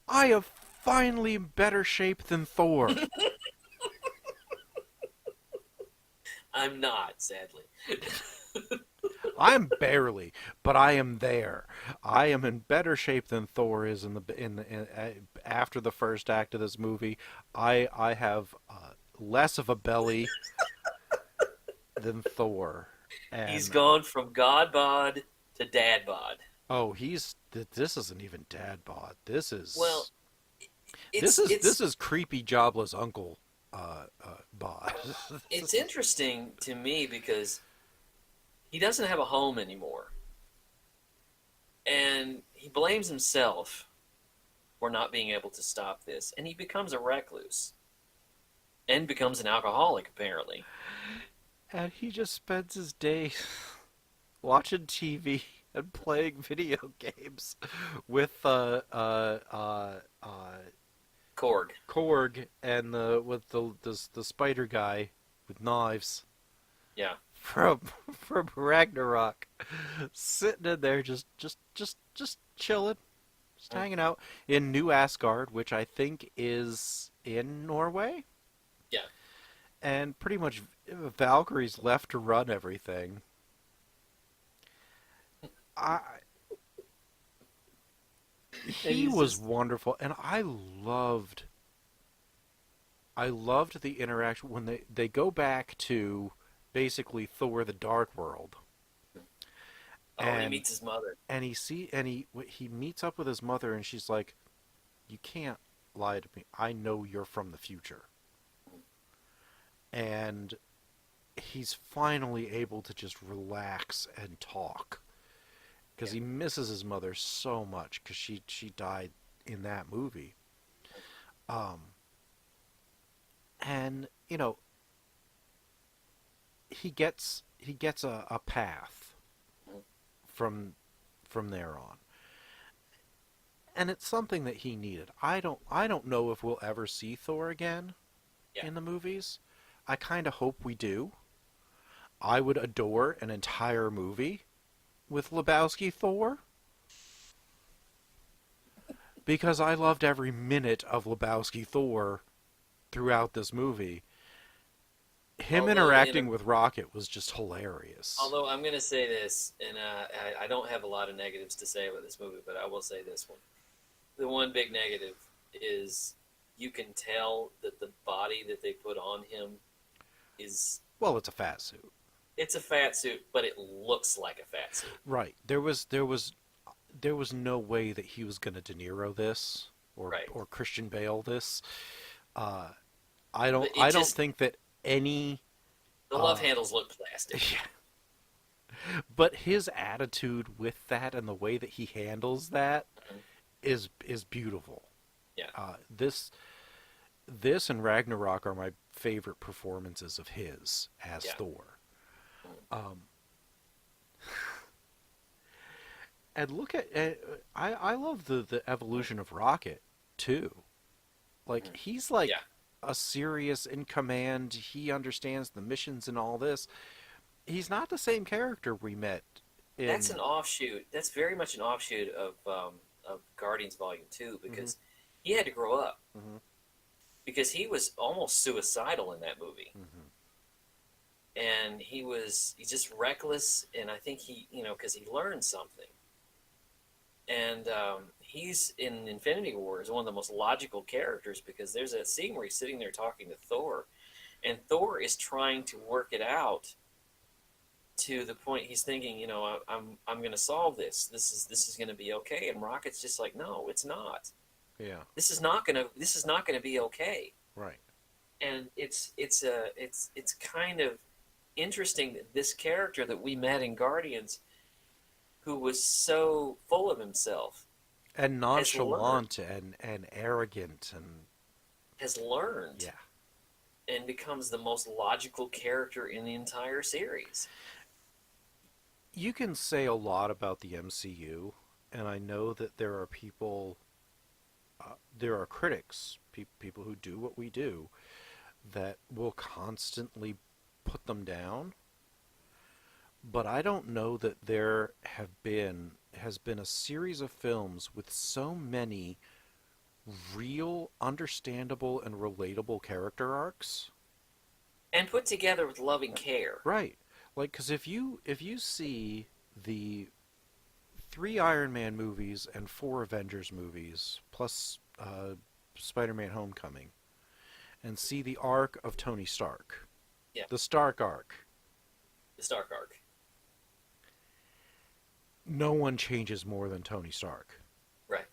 "I am finally in better shape than Thor." I'm not, sadly. I'm barely, but I am there. I am in better shape than Thor is after the first act of this movie. I have less of a belly than Thor, He's and gone from God bod to dad bod. oh, this isn't even dad bod. Well, This it's is it's this is creepy jobless uncle bod. it's interesting to me because he doesn't have a home anymore, and he blames himself for not being able to stop this, and he becomes a recluse and becomes an alcoholic apparently. And he just spends his days watching TV and playing video games with Korg. Korg and the spider guy with knives Yeah. from from Ragnarok, sitting in there just chilling, just Mm. hanging out in New Asgard, which I think is in Norway, Yeah. and pretty much Valkyrie's left to run everything. I And He he's was just wonderful, and I loved the interaction when they go back to basically Thor: The Dark World, oh, and he and meets his mother. he meets up with his mother, and she's like, "You can't lie to me. I know you're from the future." And he's finally able to just relax and talk because Yeah. he misses his mother so much because she died in that movie. Um, and he gets a path Mm. from there on, and it's something that he needed. I don't know if we'll ever see Thor again Yeah. in the movies. I kind of hope we do. I would adore an entire movie with Lebowski Thor because I loved every minute of Lebowski Thor throughout this movie. Him Although in a, interacting with Rocket was just hilarious. although I'm gonna say this, and I don't have a lot of negatives to say about this movie, but I will say this one. The one big negative is you can tell that the body that they put on him is Well, it's a fat suit. it's a fat suit, but it looks like a fat suit. Right. There was no way that he was going to De Niro this Right. or Christian Bale this. Uh, I don't But it I don't just think that any the love uh, handles look plastic. but his attitude with that and the way that he handles that Mhm. is beautiful. Yeah. This and Ragnarok are my favorite performances of his as Yeah. Thor. Mhm. Um, and look at I love the evolution of Rocket too. Like Mhm. he's like Yeah. a serious in command. He understands the missions and all this. He's not the same character we met That's in. an offshoot. That's very much an offshoot of Guardians Volume 2 Hmm. because he had to grow up Hmm. because he was almost suicidal in that movie. Hmm. And he's just reckless, and I think because he learned something. And he's in Infinity War is one of the most logical characters because there's that scene where he's sitting there talking to Thor, and Thor is trying to work it out to the point he's thinking, I'm going to solve this. This is going to be okay. And Rocket's just like, no, it's not. Yeah. This is not going to be okay. Right. And it's kind of interesting that this character that we met in Guardians, who was so full of himself, And has learned nonchalant and arrogant and has learned yeah. and becomes the most logical character in the entire series. You can say a lot about the MCU, and I know that there are critics, people who do what we do, that will constantly put them down. But I don't know that there has been a series of films with so many real, understandable, and relatable character arcs. And put together with loving care. Right. Like, because if you see the three Iron Man movies and four Avengers movies, plus Spider-Man: Homecoming, and see the arc of Tony Stark, Yeah, the Stark arc, the Stark arc. no one changes more than Tony Stark, Right.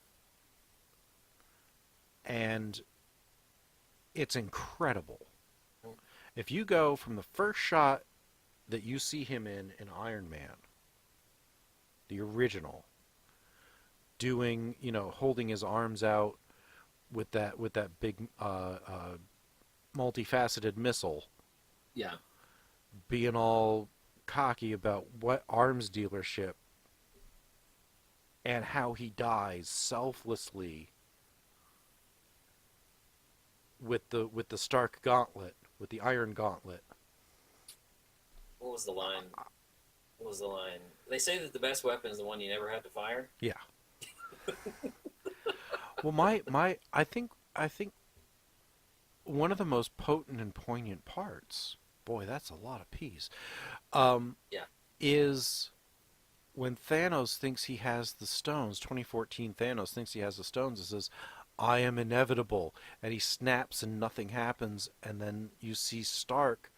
and it's incredible. Mm. If you go from the first shot that you see him in Iron Man, the original, doing, holding his arms out with that big multifaceted missile, Yeah. being all cocky about what arms dealership and how he dies selflessly with the Stark gauntlet, with the Iron Gauntlet. What was the line? What was the line? They say that the best weapon is the one you never have to fire. Yeah. Well, I think one of the most potent and poignant parts, boy, that's a lot of peas, Yeah. is when Thanos thinks he has the stones. 2014 Thanos thinks he has the stones and says, "I am inevitable," and he snaps and nothing happens, and then you see Stark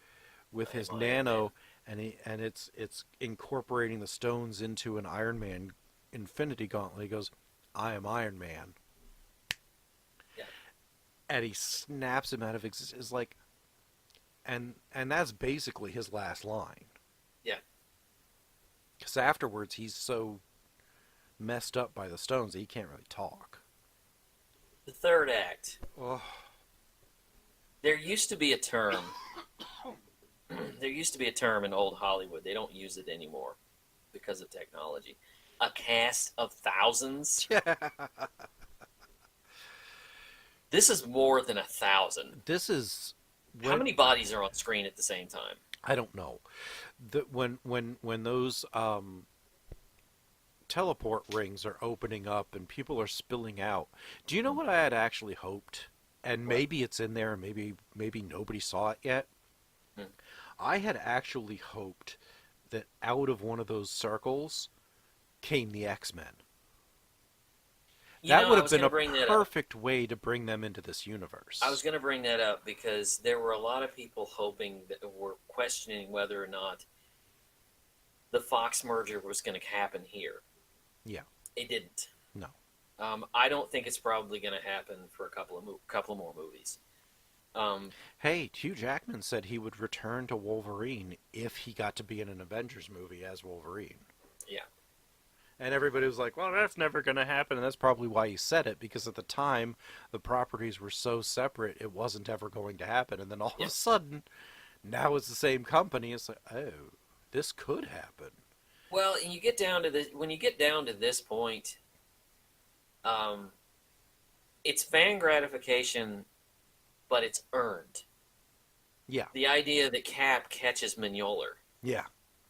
with I am his Iron Man. nano, and it's incorporating the stones into an Iron Man Infinity Gauntlet. He goes, "I am Iron Man," Yeah. and he snaps him out of existence. It's like, and that's basically his last line. Yeah. Because afterwards, he's so messed up by the stones that he can't really talk. The third act. Oh, There used to be a term. There used to be a term in old Hollywood. They don't use it anymore because of technology. A cast of thousands. yeah. This is more than 1,000. This is How when many bodies are on screen at the same time? I don't know. When those teleport rings are opening up and people are spilling out. Do you know what I had actually hoped? And What? maybe it's in there, and maybe nobody saw it yet. Hmm. I had actually hoped that out of one of those circles came the X-Men. You That know, would I have was been going to a bring that up. perfect way to bring them into this I was universe. going to bring that up because there were a lot of people hoping that were questioning whether or not the Fox merger was going to happen here. Yeah. It didn't. No. I don't think it's probably going to happen for a couple more movies. Um, Hey, Hugh Jackman said he would return to Wolverine if he got to be in an Avengers movie as Wolverine. yeah, And everybody was like, well, that's never going to happen. And that's probably why he said it, because at the time, the properties were so separate, it wasn't ever going to happen. And then all of yeah. a sudden, now it's the same company. It's like, oh, this could happen. Well, and you get down to this when you get down to this point, um, it's fan gratification, but it's earned. Yeah, The idea that Cap catches Mjolnir yeah.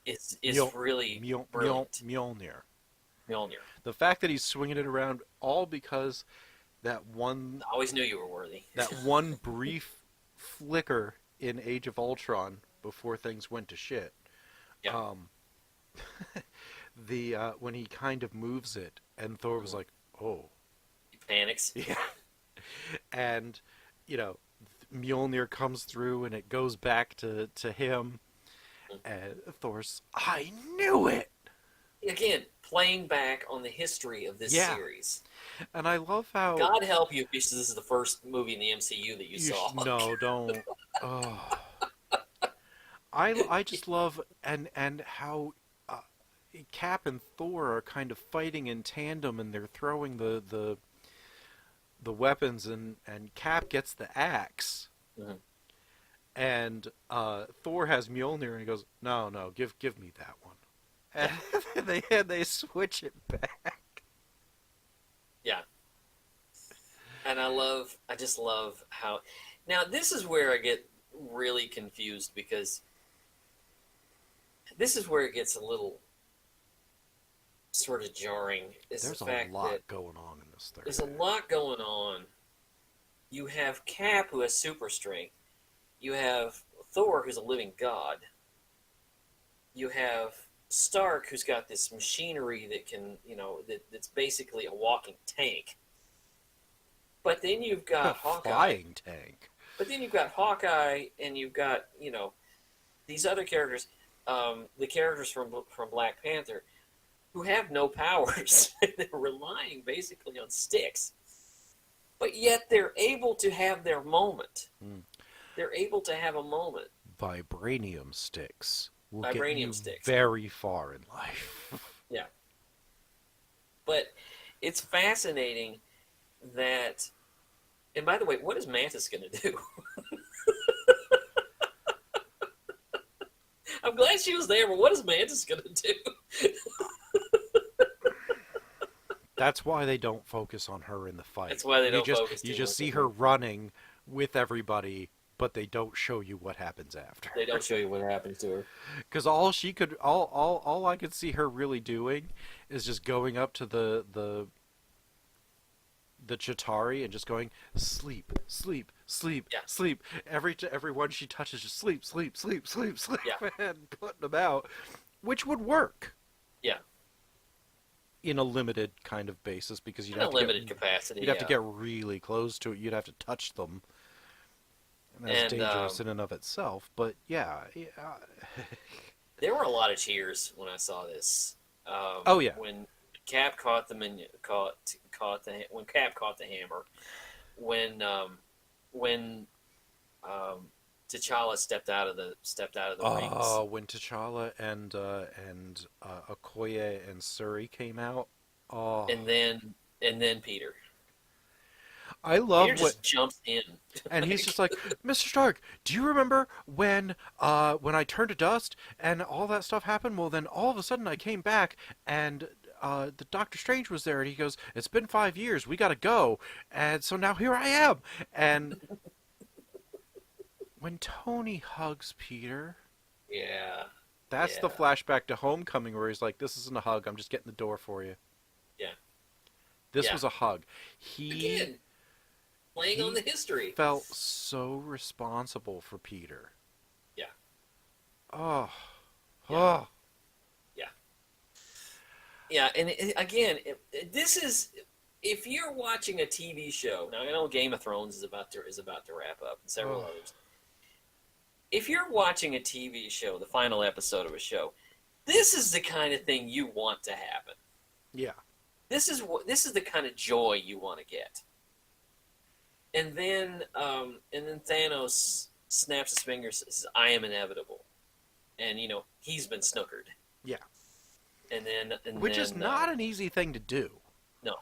is really brilliant. Mjolnir. Mjolnir. The fact that he's swinging it around all because I always knew you were worthy. that one brief flicker in Age of Ultron before things went to shit. Yeah. Um, the when he kind of moves it, and Thor was like, "Oh, He panics. yeah," and you know, Mjolnir comes through, and it goes back to him, and Thor's, "I knew it." Again, playing back on the history of this Yeah, series. and I love how God help you if this is the first movie in the MCU that you saw. no, don't. Oh, I just love and how Cap and Thor are kind of fighting in tandem, and they're throwing the weapons, and Cap gets the axe, Mhm. and Thor has Mjolnir, and he goes, "No, no, give me that one," and they switch it back. Yeah. And I just love how. Now, this is where I get really confused because this is where it gets a little sort of jarring. Is There's the a fact lot that going on in this third there's a act. lot going on. You have Cap, who has super strength. You have Thor, who's a living god. You have Stark, who's got this machinery that can, that's basically a walking tank. But then you've got Hawkeye. Flying tank. But then you've got Hawkeye, and you've got, these other characters, the characters from Black Panther, who have no powers. They're relying basically on sticks. But yet they're able to have their moment. Mm. They're able to have a moment. Vibranium sticks will get Vibranium you sticks. very far in life. Yeah. But it's fascinating that. And by the way, what is Mantis going to do? I'm glad she was there, but what is Mantis going to do? That's why they don't focus on her in the fight. That's why they don't focus You too just much see on her her. running with everybody, but they don't show you what happens after. They don't show you what happens to her. Because all I could see her really doing is just going up to the Chitauri and just going sleep, sleep, sleep, Yeah, sleep. Everyone she touches just sleep, sleep, sleep, sleep, sleep, yeah, and putting them out, which would work yeah. in a limited kind of basis because In a limited capacity, you'd have to yeah. get really close to it. You'd have to touch them, and that's And dangerous in and of itself. But yeah, yeah. there were a lot of cheers when I saw this. Oh yeah. When Cap caught the minion, caught the when Cap caught the hammer, when when T'Challa stepped out of the rings, Oh, when T'Challa and Okoye and Suri came out. Oh, and then Peter. I Peter love what, just jumps in. and he's Like, just like, Mr. Stark, do you remember when I turned to dust and all that stuff happened? Well, then all of a sudden I came back and the Doctor Strange was there, and he goes, "It's been 5 years. We gotta go." And so now here I am. And when Tony hugs Peter, yeah, that's the yeah, flashback to Homecoming where he's like, "This isn't a hug. I'm just getting the door for you." yeah, This yeah. was a hug. He Again, playing on he the history. felt so responsible for Peter. Yeah, Oh, yeah, oh, yeah, yeah. And again, this is if you're watching a TV show. Now I know Game of Thrones is about to wrap up, and several oh. others. If you're watching a TV show, the final episode of a show, this is the kind of thing you want to happen. Yeah. This is the kind of joy you want to get. And then Thanos snaps his fingers, says, "I am inevitable," and he's been snookered. Yeah. And then Which is not an easy thing to do. no,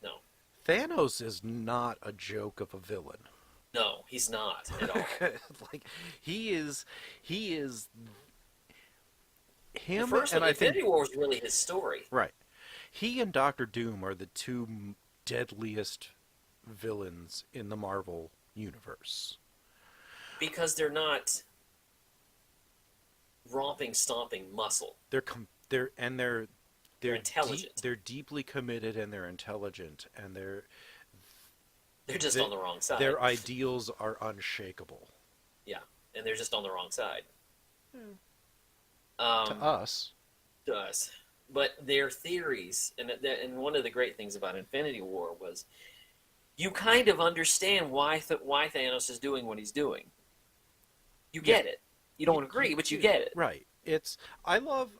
no, Thanos is not a joke of a villain. no, he's not at all. Like he is The him first and one, I think Infinity War, was really his story right. He and Doctor Doom are the two deadliest villains in the Marvel universe. because they're not romping, stomping muscle. They're intelligent. They're deeply committed and they're intelligent and They're just they, on the wrong side. their ideals are unshakable Yeah, and they're just on the wrong side. to Um, us. to us. But their theories, and one of the great things about Infinity War was you kind of understand why Thanos is doing what he's doing. You get it. You don't agree, but you get it. Right. It's I love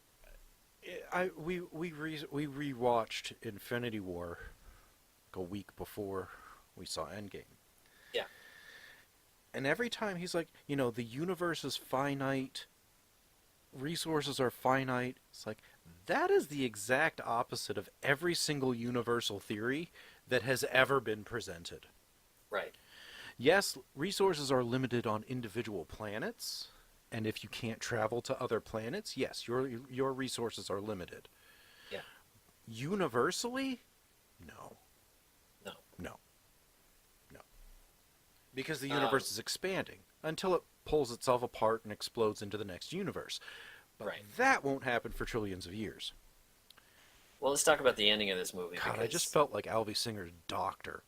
I we rewatched Infinity War like a week before we saw Endgame. Yeah, And every time he's like, the universe is finite, resources are finite. It's like that is the exact opposite of every single universal theory that has ever been presented. right. Yes, resources are limited on individual planets, and if you can't travel to other planets, yes, your resources are limited. Yeah, Universally, no, no. no, no, because the Um, universe is expanding until it pulls itself apart and explodes into the next universe. But right. that won't happen for trillions of years. Well, let's talk about the ending of this movie God, I just felt like Alvy Singer's doctor.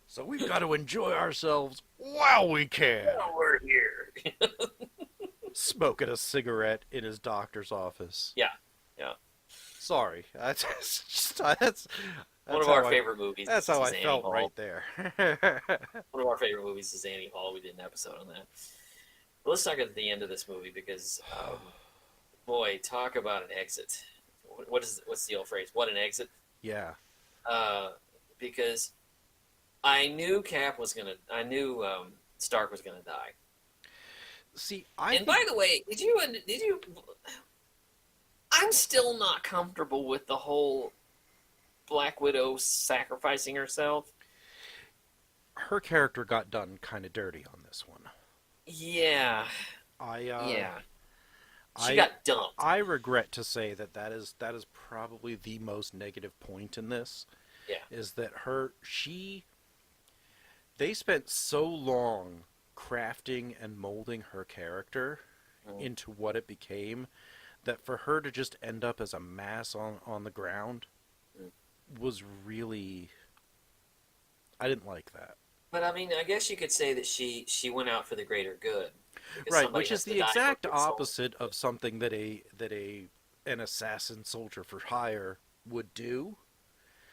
So we've got to enjoy ourselves while we can. oh, we're here. Smoking a cigarette in his doctor's office. Yeah, yeah. Sorry, that's One of how our I, favorite movies. That's how I is Annie felt Hall. right there. One of our favorite movies is Annie Hall. We did an episode on that. But let's talk at the end of this movie because, boy, talk about an exit. What's the old phrase? What an exit! Yeah. Because I knew I knew Stark was gonna die. See, And by the way, did you? I'm still not comfortable with the whole Black Widow sacrificing herself. her character got done kind of dirty on this one. Yeah, I yeah. She I got dumped. I regret to say that that is probably the most negative point in this, Yeah. is that they spent so long crafting and molding her character Mm-hmm. into what it became, that for her to just end up as a mass on the ground was really, I didn't like that. But I mean, I guess you could say that she went out for the greater good because Right, somebody which is has to the die for a exact good soul. opposite of something that a an assassin soldier for hire would do.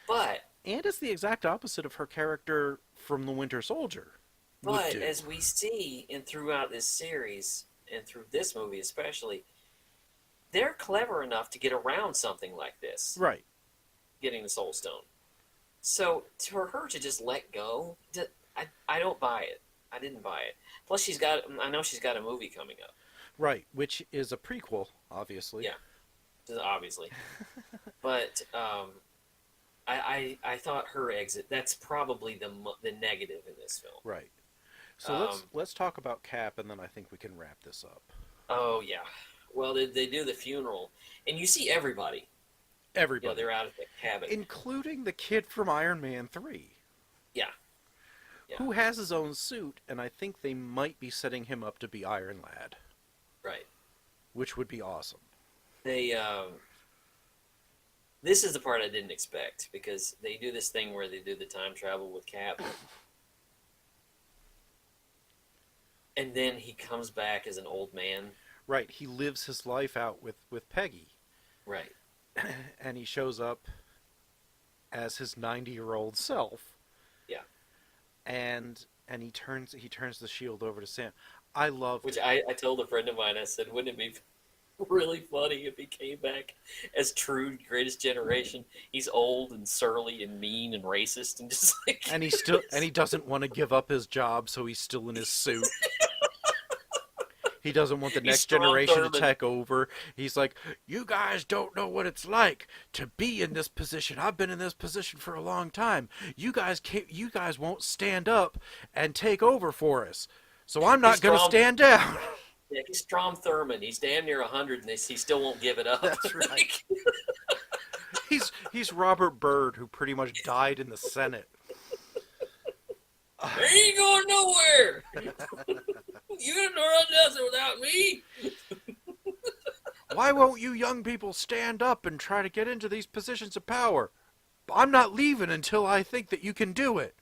But And it's the exact opposite of her character from The Winter Soldier would but do. as we see and throughout this series and through this movie especially, they're clever enough to get around something like this, Right. getting the Soul Stone. So for her to just let go, I don't buy it. I didn't buy it. Plus, I know she's got a movie coming up. Right, which is a prequel, obviously. Yeah, obviously. But I thought her exit. That's probably the negative in this film. Right. So Um, let's talk about Cap, and then I think we can wrap this up. oh yeah. Well, they do the funeral, and you see everybody. You know, Everybody, they're out at the cabin. including the kid from Iron Man 3, Yeah, yeah, who has his own suit, and I think they might be setting him up to be Iron Lad, right. which would be awesome. They this is the part I didn't expect because they do this thing where they do the time travel with Cap, and then he comes back as an old man. Right, he lives his life out with Peggy, Right. and he shows up as his 90-year-old self, Yeah. and he turns the shield over to Sam. I loved Which it. I told a friend of mine. I said, wouldn't it be really funny if he came back as true Greatest Generation? He's old and surly and mean and racist and just like And he doesn't want to give up his job, so he's still in his suit. He doesn't want the he's next Strom generation to Thurmond. take over. He's like, "You guys don't know what it's like to be in this position. I've been in this position for a long time. You guys won't stand up and take over for us. So I'm He's not going to Strom. stand down." Yeah, he's Strom Thurmond. He's damn near 100, and he still won't give it up. That's right. He's Robert Byrd, who pretty much died in the Senate. He ain't going nowhere. You didn't run nothing without me. Why won't you young people stand up and try to get into these positions of power? I'm not leaving until I think that you can do it.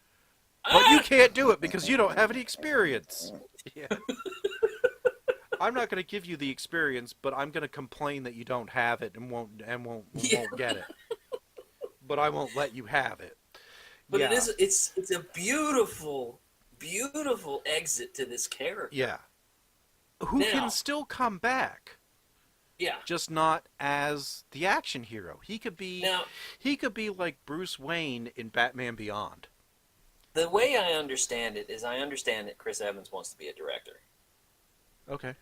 But you Ah! can't do it because you don't have any experience. Yeah. I'm not going to give you the experience, but I'm going to complain that you don't have it and Yeah. won't get it. But I won't let you have it. But Yeah. it's a beautiful, beautiful exit to this character. Yeah. Who Now, can still come back, yeah. just not as the action hero. Now, He could be like Bruce Wayne in Batman Beyond. the way I understand it is I understand that Chris Evans wants to be a director. Okay.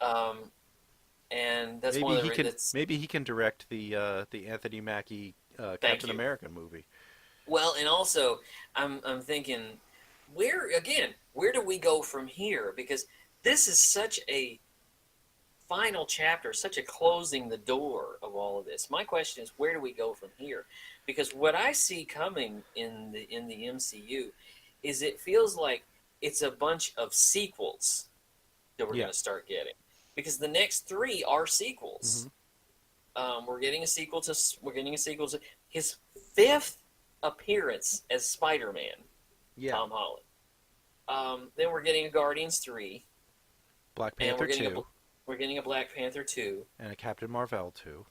Um, and that's one of the that's Maybe he can direct the Anthony Mackie thank Captain you. America movie. Well, and also I'm thinking where do we go from here? Because this is such a final chapter, such a closing the door of all of this. My question is, where do we go from here? Because what I see coming in the MCU is it feels like it's a bunch of sequels that we're Yeah. going to start getting. Because the next three are sequels. Mhm. We're getting a sequel to his fifth appearance as Spider-Man, Yeah. Tom Holland. Then we're getting a Guardians 3, Black and Panther 2 we're getting a Black Panther 2, and a Captain Marvel 2.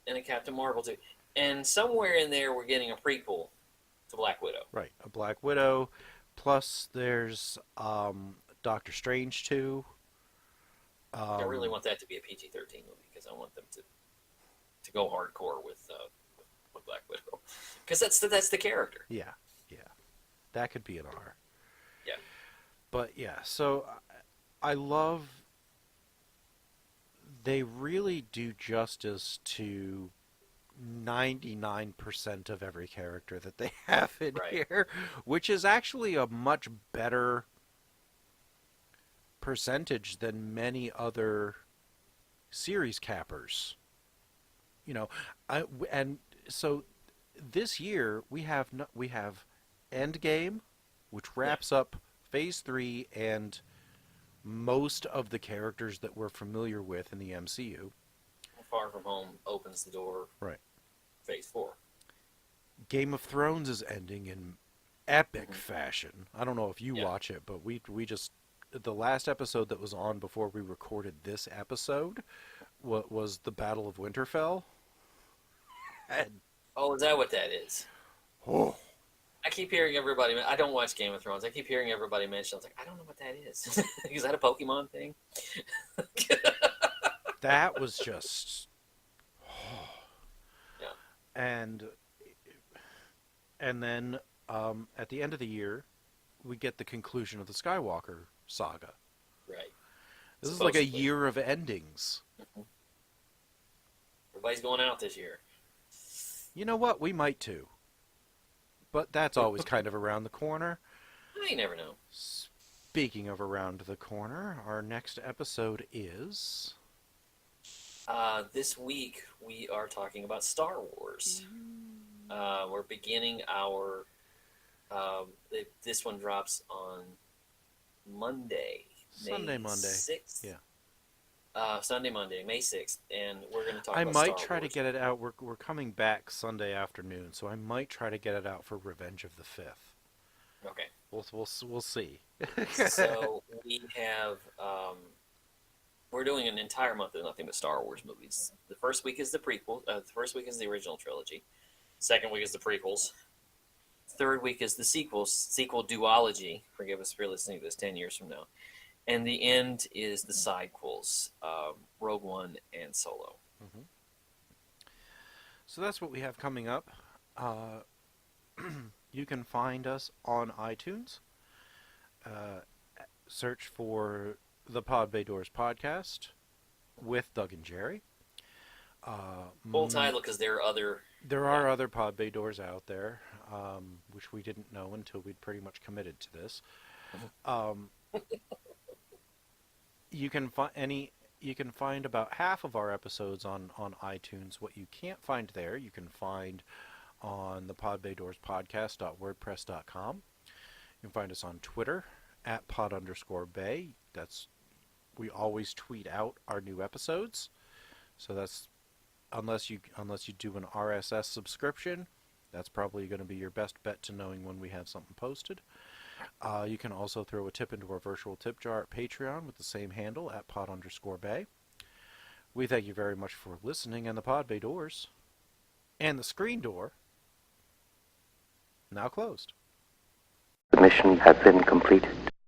and a Captain Marvel 2. And somewhere in there, we're getting a prequel to Black Widow. Right. A Black Widow. Plus, there's Doctor Strange 2. I really want that to be a PG-13 movie because I want them to go hardcore with Black Widow because that's the character. Yeah. Yeah. That could be an R. Yeah. But yeah, so I love they really do justice to 99% of every character that they have in Right. here, which is actually a much better percentage than many other series cappers. You know, and so this year we have Endgame, which Yeah. wraps up Phase 3 and most of the characters that we're familiar with in the MCU. Far From Home opens the door. Right. Phase 4. Game of Thrones is ending in epic Mm-hmm. fashion. I don't know if you Yeah. watch it, but we just the last episode that was on before we recorded this episode was the Battle of Winterfell. And, Oh, is that what that is? oh, I keep hearing everybody. I don't watch Game of Thrones. I keep hearing everybody mention. I was like, I don't know what that is. Is that a Pokemon thing? that was just Yeah. and then at the end of the year we get the conclusion of the Skywalker saga. Right. This is like a Supposedly. year of endings. Everybody's going out this year. You know what? We might too. But that's always kind of around the corner. You never know. Speaking of around the corner, our next episode is This week we are talking about Star Wars. We're beginning our. This one drops on Monday, Sunday, May Monday. 6th. Yeah. Sunday, Monday, May 6th, and we're going to talk I about might Star try to Wars. get it out. We're coming back Sunday afternoon, so I might try to get it out for Revenge of the Fifth. Okay. We'll see. So we have we're doing an entire month of nothing but Star Wars movies. The first week is the prequel. The first week is the original trilogy. Second week is the prequels. Third week is the sequels. Sequel duology. Forgive us for listening to this 10 years from now. And the end is the sidequels, Rogue One and Solo. Mhm. So that's what we have coming up. You can find us on iTunes. Search for the Pod Bay Doors podcast with Doug and Jerry. Full title because there are other. There are other Pod Bay Doors out there, which we didn't know until we'd pretty much committed to this. You can find about half of our episodes on iTunes. What you can't find there, you can find on the podbaydorspodcast.wordpress.com. You can find us on Twitter at pod_bay. We always tweet out our new episodes. So that's unless you do an RSS subscription, that's probably going to be your best bet to knowing when we have something posted. You can also throw a tip into our virtual tip jar at Patreon with the same handle at pod_bay. We thank you very much for listening, and the Pod Bay Doors and the screen door now closed. The mission has been completed.